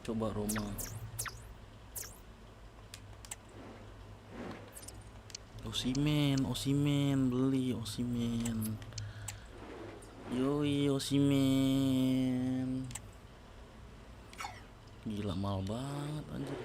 Coba Roma. Osimen beli Osimen. Yoi Osimen. Gila mahal banget anjir.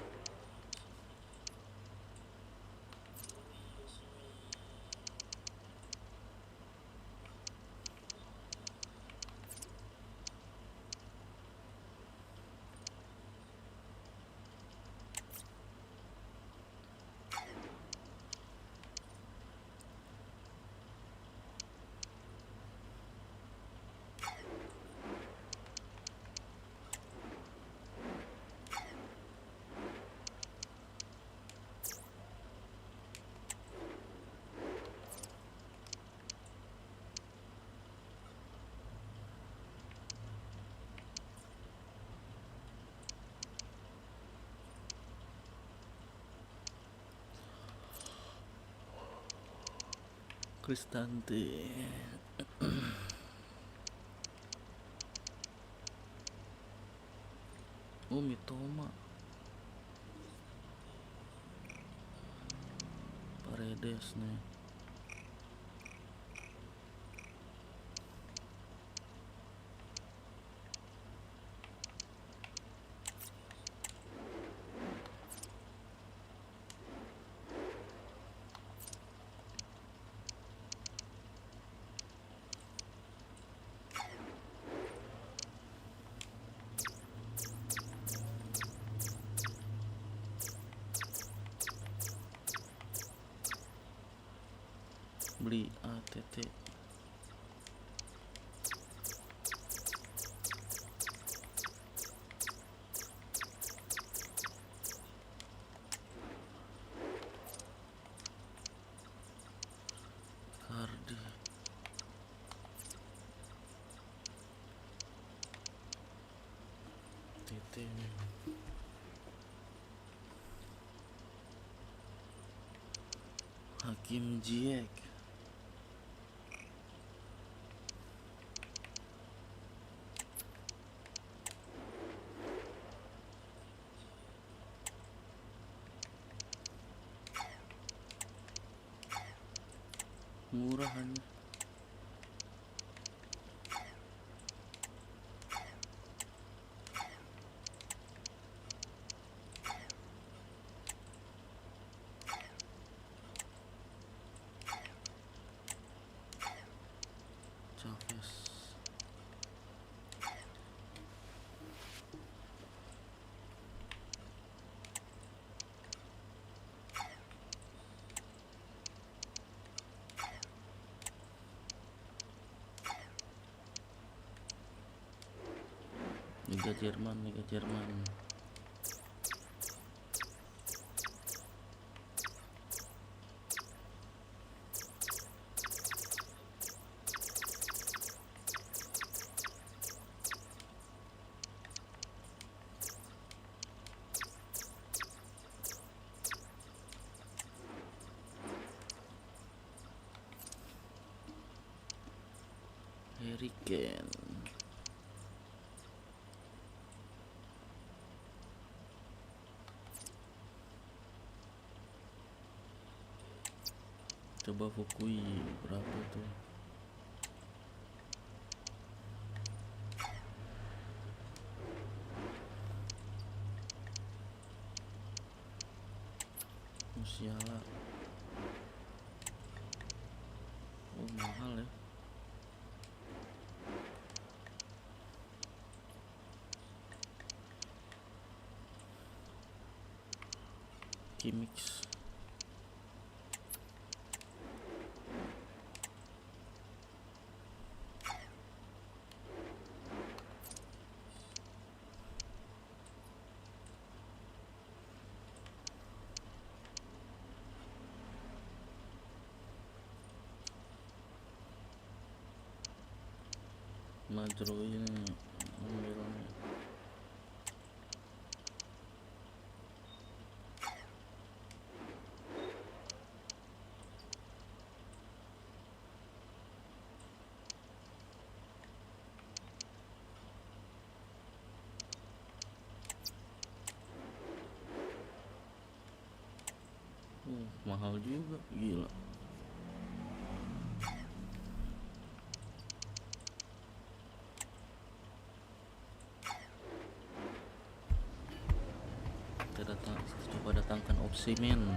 Kristante. Oh, Mitoma. Paredes nih. Beli ATT. Hardy. TT. Hakim Ziyech. Murahan. Chavez. Liga Jerman. Harry Kane. Coba Fukui berapa tuh? Musiala. Oh, mahal ya. Kimix. Majro ini ambilnya. Mahal juga, gila. Coba datangkan opsi men.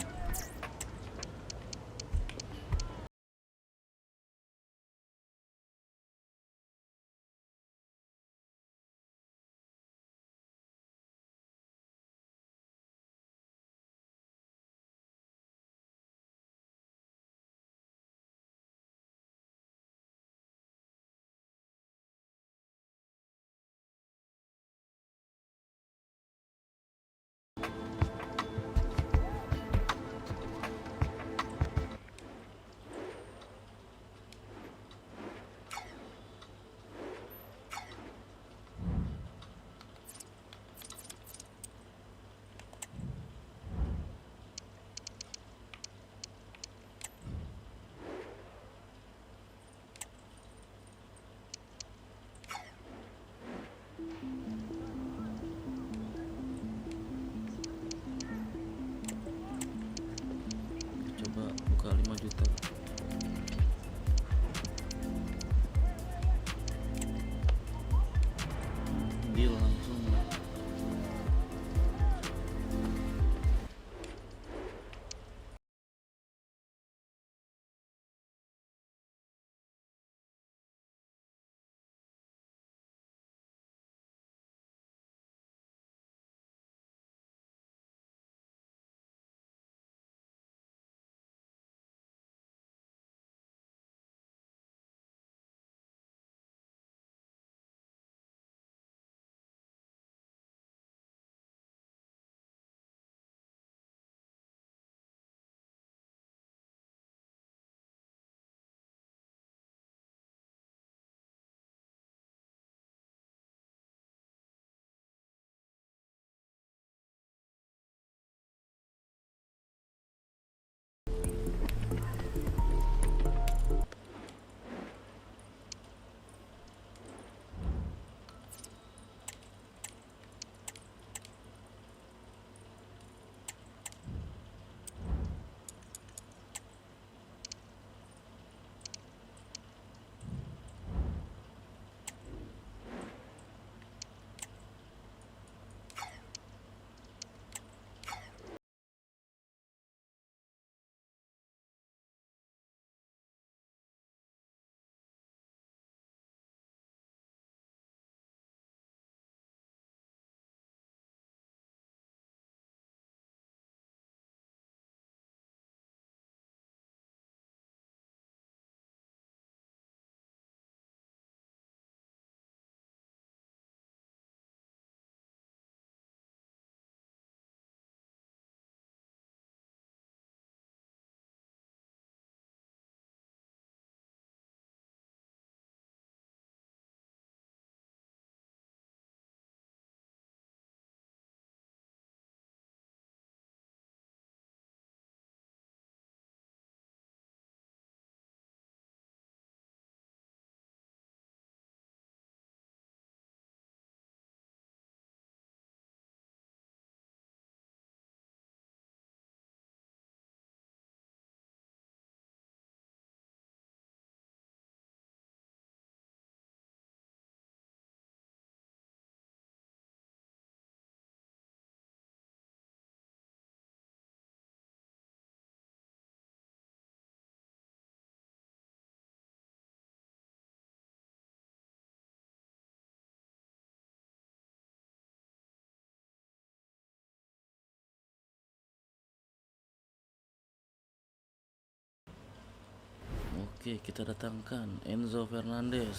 Oke, kita datangkan Enzo Fernandez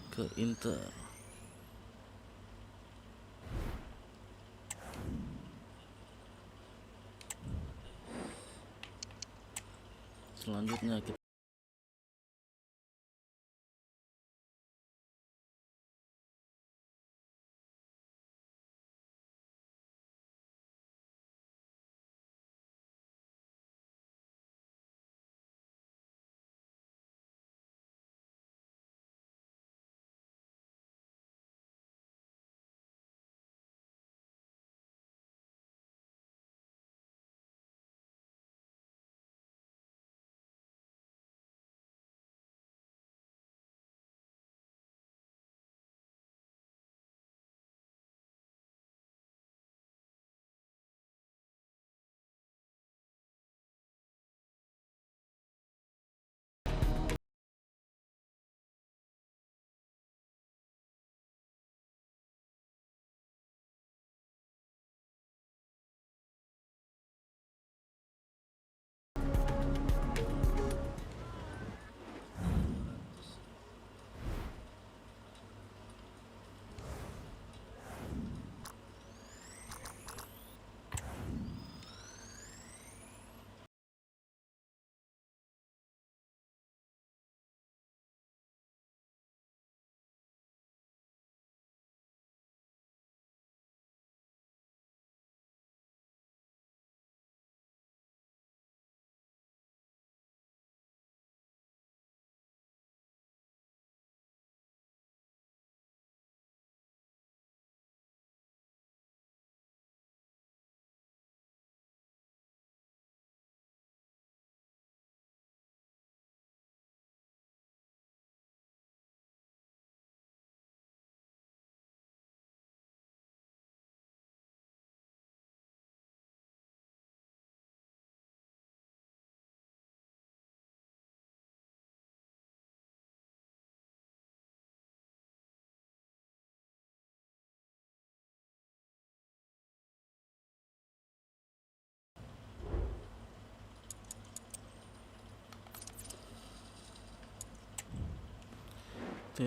ke Inter. Selanjutnya kita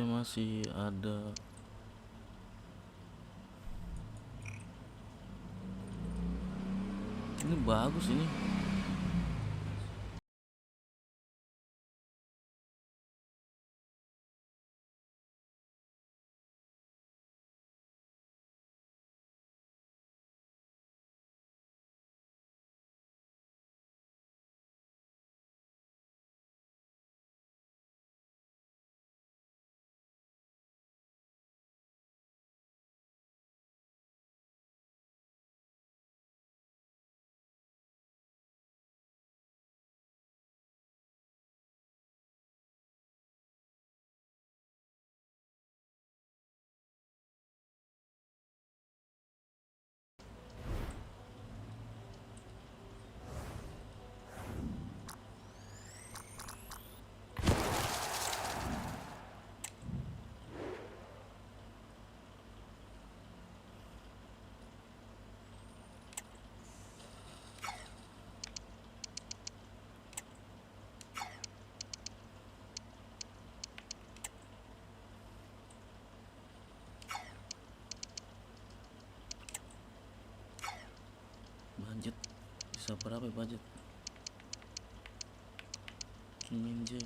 masih ada ini bagus ini. Budget bisa berapa ya budget? Kiminje.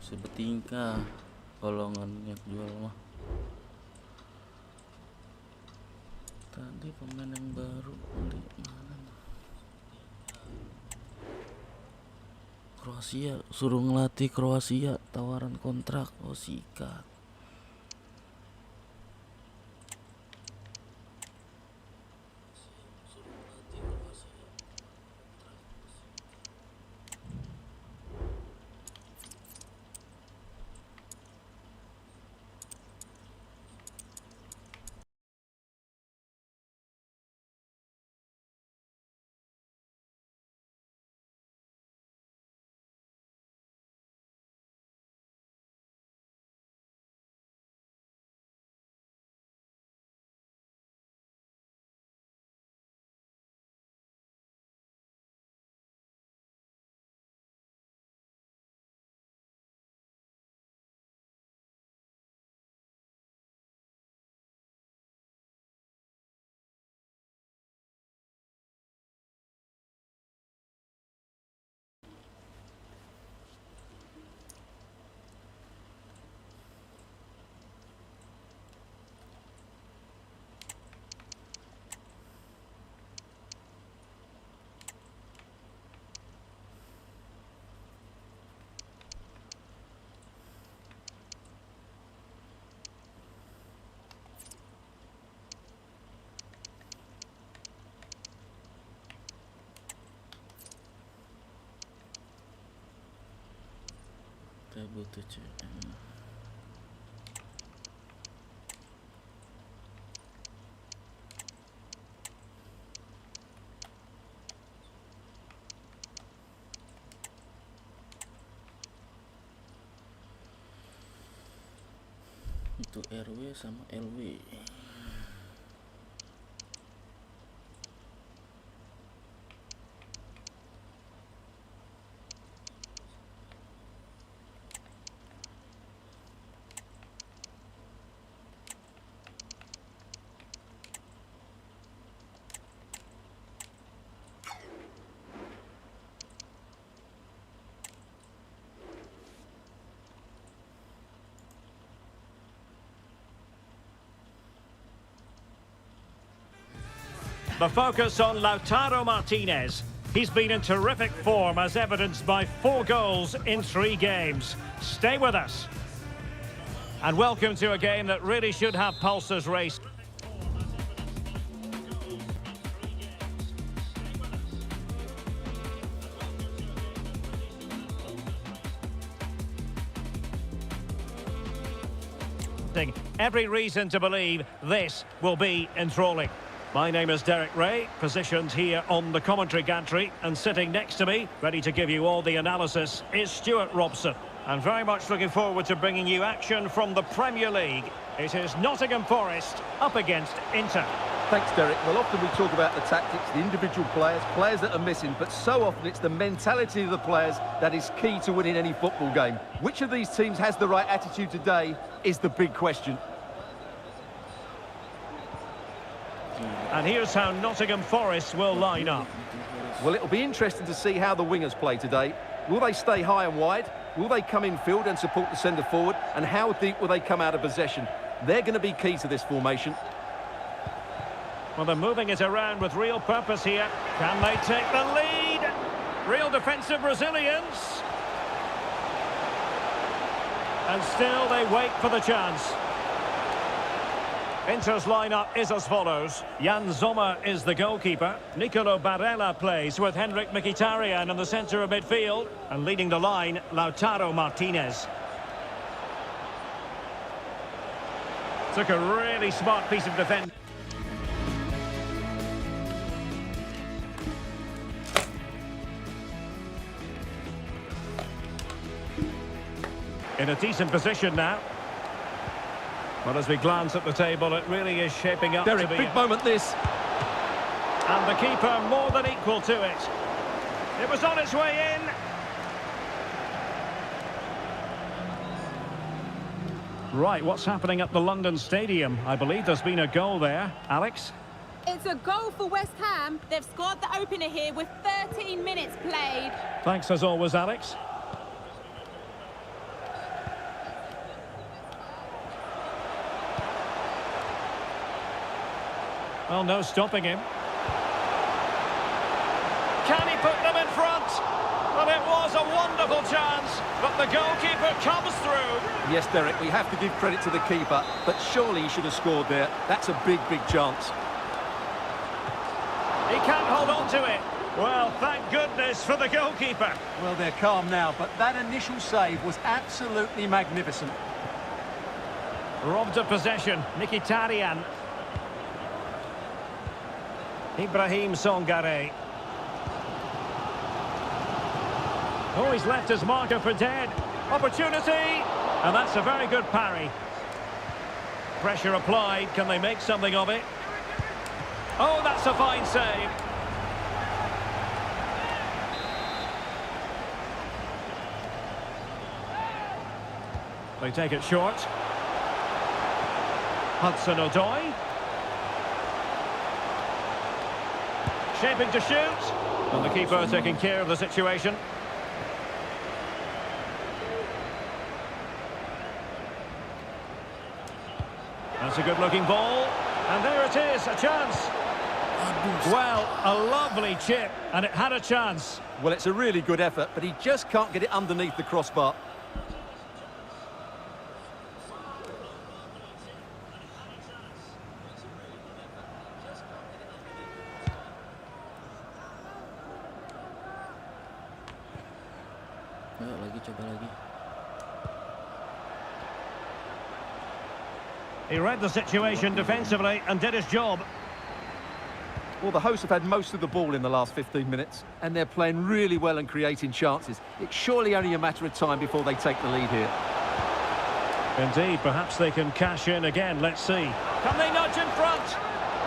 Sebetingkah kalau nggak niat jual mah. Tadi pemain yang baru beli mana? Kroasia, suruh ngelatih Kroasia, tawaran kontrak. Oh, sikat. Kita butuh CM. Itu RW sama LW. The focus on Lautaro Martinez. He's been in terrific form as evidenced by 4 goals in 3 games. Stay with us. And welcome to a game that really should have pulses racing. Every reason to believe this will be enthralling. My name is Derek Ray, positioned here on the commentary gantry, and sitting next to me, ready to give you all the analysis, is Stuart Robson. And very much looking forward to bringing you action from the Premier League. It is Nottingham Forest up against Inter. Thanks, Derek. Well, often we talk about the tactics, the individual players that are missing, but so often it's the mentality of the players that is key to winning any football game. Which of these teams has the right attitude today is the big question. And here's how Nottingham Forest will line up. Well, it'll be interesting to see how the wingers play today. Will they stay high and wide? Will they come in field and support the centre forward? And how deep will they come out of possession? They're going to be key to this formation. Well, they're moving it around with real purpose here. Can they take the lead? Real defensive resilience. And still they wait for the chance. Inter's lineup is as follows. Jan Sommer is the goalkeeper. Nicolo Barella plays with Henrik Mkhitaryan in the centre of midfield. And leading the line, Lautaro Martinez. Took a really smart piece of defence. In a decent position now. Well, as we glance at the table, it really is shaping up Derek, to be big moment this. And the keeper more than equal to it. It was on its way in. Right, what's happening at the London Stadium? I believe there's been a goal there. Alex? It's a goal for West Ham. They've scored the opener here with 13 minutes played. Thanks as always, Alex. Well, no stopping him. Can he put them in front? Well, it was a wonderful chance, but the goalkeeper comes through. Yes, Derek, we have to give credit to the keeper, but surely he should have scored there. That's a big, big chance. He can't hold on to it. Well, thank goodness for the goalkeeper. Well, they're calm now, but that initial save was absolutely magnificent. Robbed of possession, Mkhitaryan. Ibrahim Songare. Oh, he's left his marker for dead. Opportunity! And that's a very good parry. Pressure applied. Can they make something of it? Oh, that's a fine save. They take it short. Hudson-Odoi. Shaping to shoot. And the keeper taking care of the situation. That's a good-looking ball. And there it is, a chance. Well, a lovely chip, and it had a chance. Well, it's a really good effort, but he just can't get it underneath the crossbar. Ayo lagi, coba lagi. He read the situation defensively and did his job. Well, the hosts have had most of the ball in the last 15 minutes, and they're playing really well and creating chances. It's surely only a matter of time before they take the lead here. Indeed, perhaps they can cash in again. Let's see. Can they nudge in front?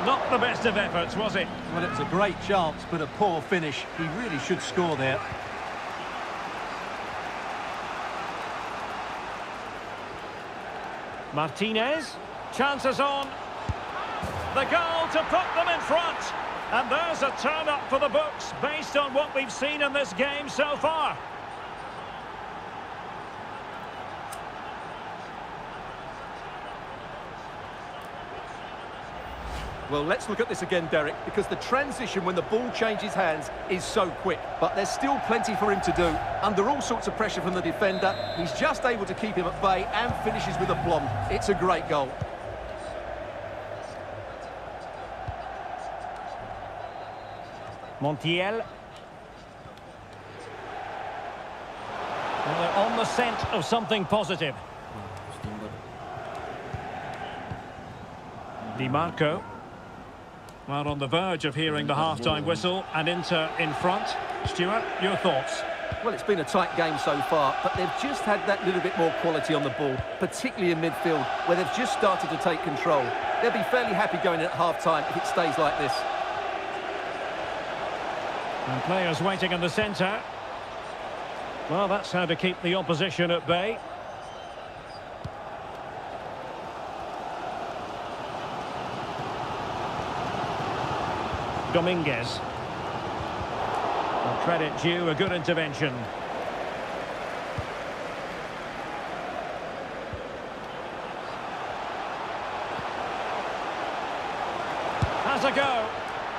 Not the best of efforts, was it? Well, it was a great chance, but a poor finish. He really should score there. Martinez. Chances on. The goal to put them in front. And there's a turn-up for the books based on what we've seen in this game so far. Well, let's look at this again, Derek, because the transition when the ball changes hands is so quick. But there's still plenty for him to do. Under all sorts of pressure from the defender, he's just able to keep him at bay and finishes with aplomb. It's a great goal. Montiel. Well, they're on the scent of something positive. Di Marco. Well, on the verge of hearing the half-time whistle, and Inter in front. Stuart, your thoughts? Well, it's been a tight game so far, but they've just had that little bit more quality on the ball, particularly in midfield, where they've just started to take control. They'll be fairly happy going in at half-time if it stays like this. And players waiting in the centre. Well, that's how to keep the opposition at bay. Dominguez. And credit due, a good intervention. Has a go.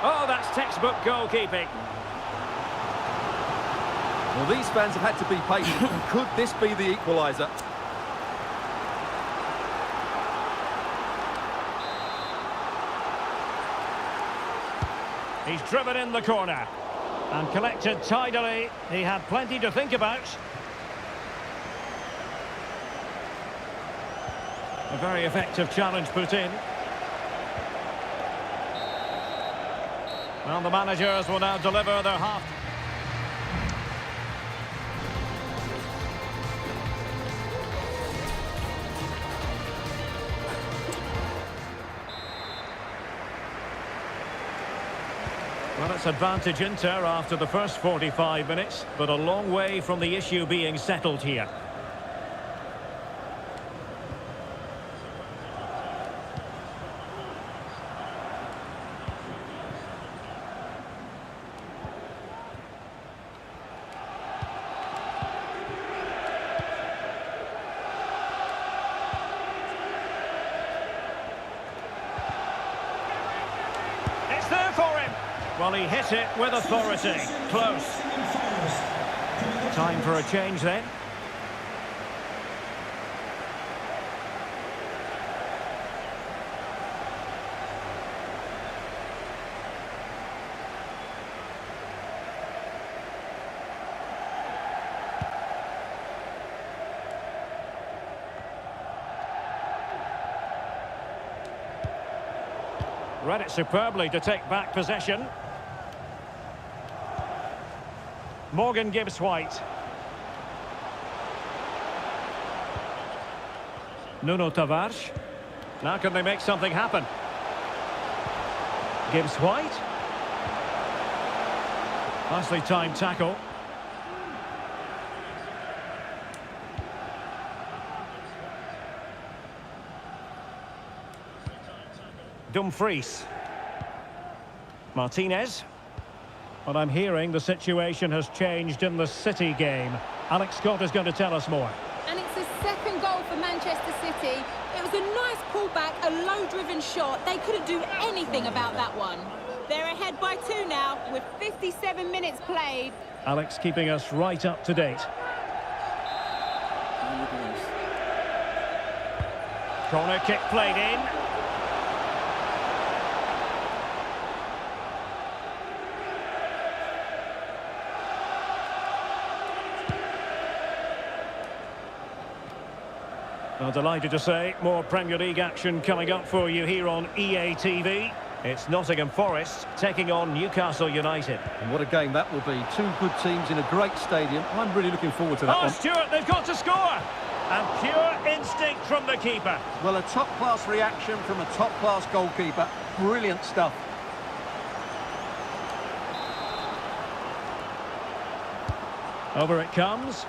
Oh, that's textbook goalkeeping. Well, these fans have had to be patient. Could this be the equaliser? He's driven in the corner and collected tidily. He had plenty to think about. A very effective challenge put in. Well, the managers will now deliver their half. Well, it's advantage Inter after the first 45 minutes, but a long way from the issue being settled here. there for him. Well, he hit it with authority. Close. Time for a change then. Read it superbly to take back possession. Morgan gives White. Nuno Tavares. Now can they make something happen? Gives White. Nicely timed tackle. Dumfries. Martinez. But I'm hearing the situation has changed in the City game. Alex Scott is going to tell us more. And it's a second goal for Manchester City. It was a nice pullback, a low-driven shot. They couldn't do anything about that one. They're ahead by 2 now, with 57 minutes played. Alex keeping us right up to date. Corner kick played in. Well, delighted to say, more Premier League action coming up for you here on EA TV. It's Nottingham Forest taking on Newcastle United. And what a game that will be. Two good teams in a great stadium. I'm really looking forward to that one. Stuart, they've got to score! And pure instinct from the keeper. Well, a top-class reaction from a top-class goalkeeper. Brilliant stuff. Over it comes.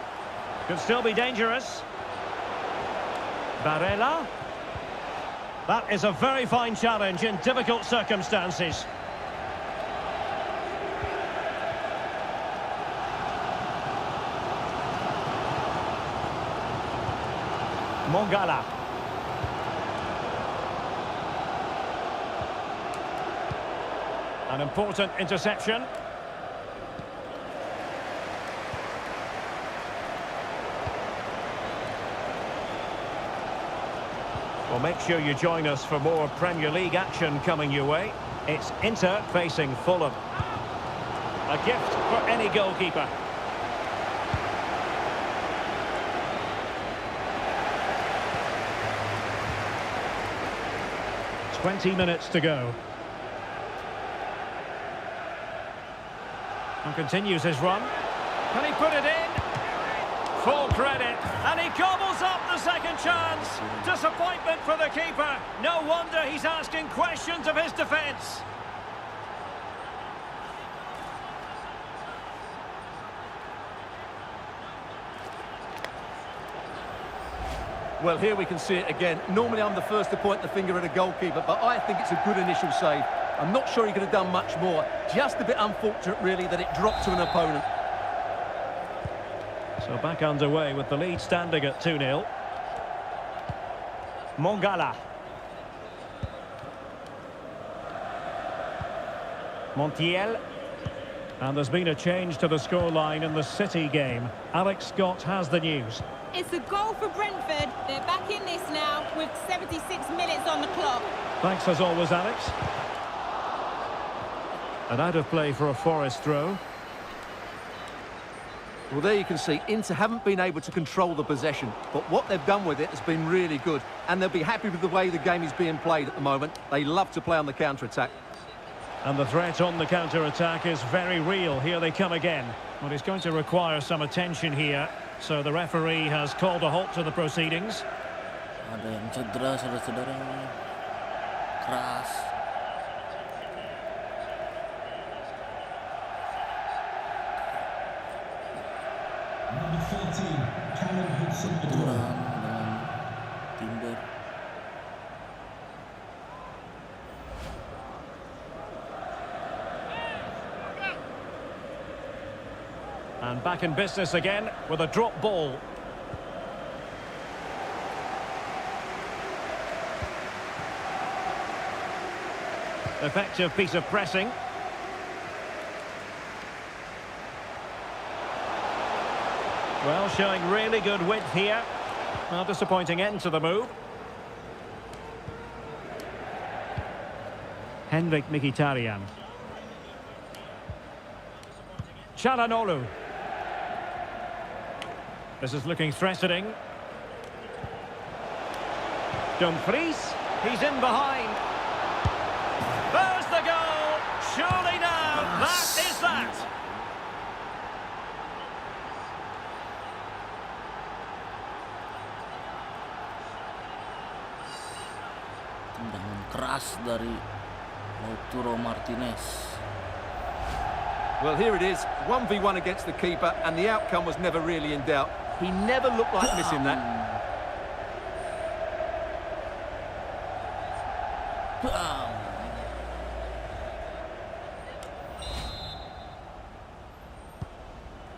Could still be dangerous. Barella. That is a very fine challenge in difficult circumstances. Mongala. An important interception. Well, make sure you join us for more Premier League action coming your way. It's Inter facing Fulham. A gift for any goalkeeper. "20 minutes to go. And continues his run. Can he put it in? Full credit, and he gobbles up the second chance. Disappointment for the keeper. No wonder he's asking questions of his defence. Well, here we can see it again. Normally I'm the first to point the finger at a goalkeeper, but I think it's a good initial save. I'm not sure he could have done much more. Just a bit unfortunate, really, that it dropped to an opponent. So back underway with the lead standing at 2-0. Mongala. Montiel. And there's been a change to the scoreline in the City game. Alex Scott has the news. It's a goal for Brentford. They're back in this now with 76 minutes on the clock. Thanks as always, Alex. And out of play for a Forest throw. Well, there you can see, Inter haven't been able to control the possession, but what they've done with it has been really good, and they'll be happy with the way the game is being played at the moment. They love to play on the counter-attack. And the threat on the counter-attack is very real. Here they come again. Well, it's going to require some attention here, so the referee has called a halt to the proceedings. Ada yang cedera, saudara-saudara. Keras. Number 13, Callum Hudson-Odoi. Dengan Timber. And back in business again with a drop ball. Effective piece of pressing. Well, showing really good width here. Well, disappointing end to the move. Henrik Mkhitaryan. Çalhanoğlu. This is looking threatening. Dumfries. He's in behind. There's the goal. Surely now, that is that. Tendangan keras dari Lautaro Martinez. Well, here it is, 1v1 against the keeper, and the outcome was never really in doubt. He never looked like missing that.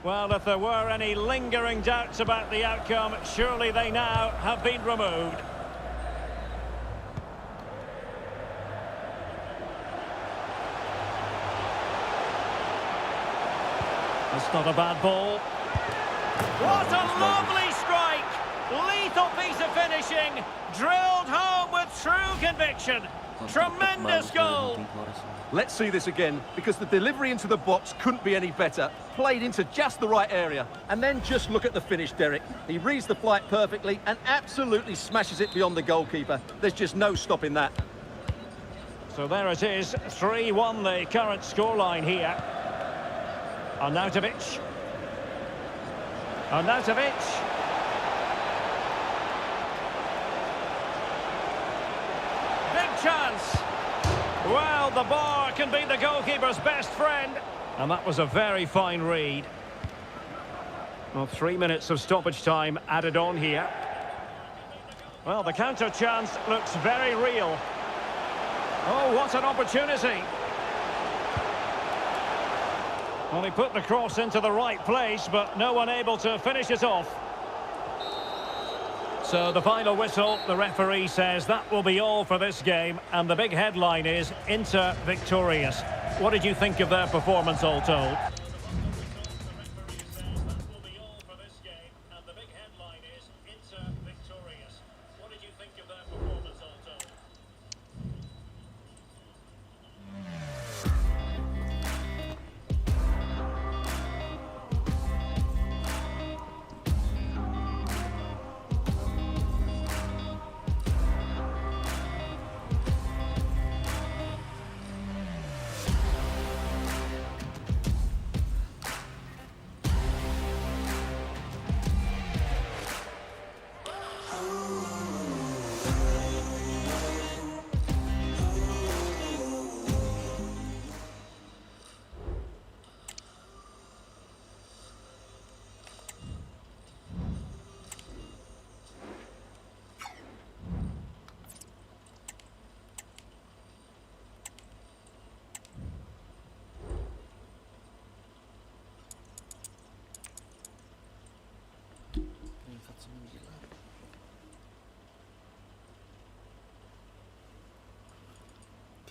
Well, if there were any lingering doubts about the outcome, surely they now have been removed. That's not a bad ball. What a lovely strike! Lethal piece of finishing, drilled home with true conviction. Tremendous goal. Let's see this again, because the delivery into the box couldn't be any better. Played into just the right area. And then just look at the finish, Derek. He reads the flight perfectly and absolutely smashes it beyond the goalkeeper. There's just no stopping that. So there it is, 3-1 the current scoreline here. Arnautovic. Arnautovic. Chance. Well, the bar can be the goalkeeper's best friend. And that was a very fine read. Well, 3 minutes of stoppage time added on here. Well, the counter chance looks very real. Oh, what an opportunity. Well, he put the cross into the right place, but no one able to finish it off. So the final whistle, the referee says that will be all for this game, and the big headline is Inter victorious. What did you think of their performance, all told?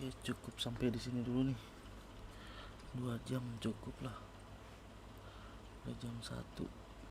Oke, cukup sampai di sini dulu nih. 2 jam cukup lah. Udah jam 1.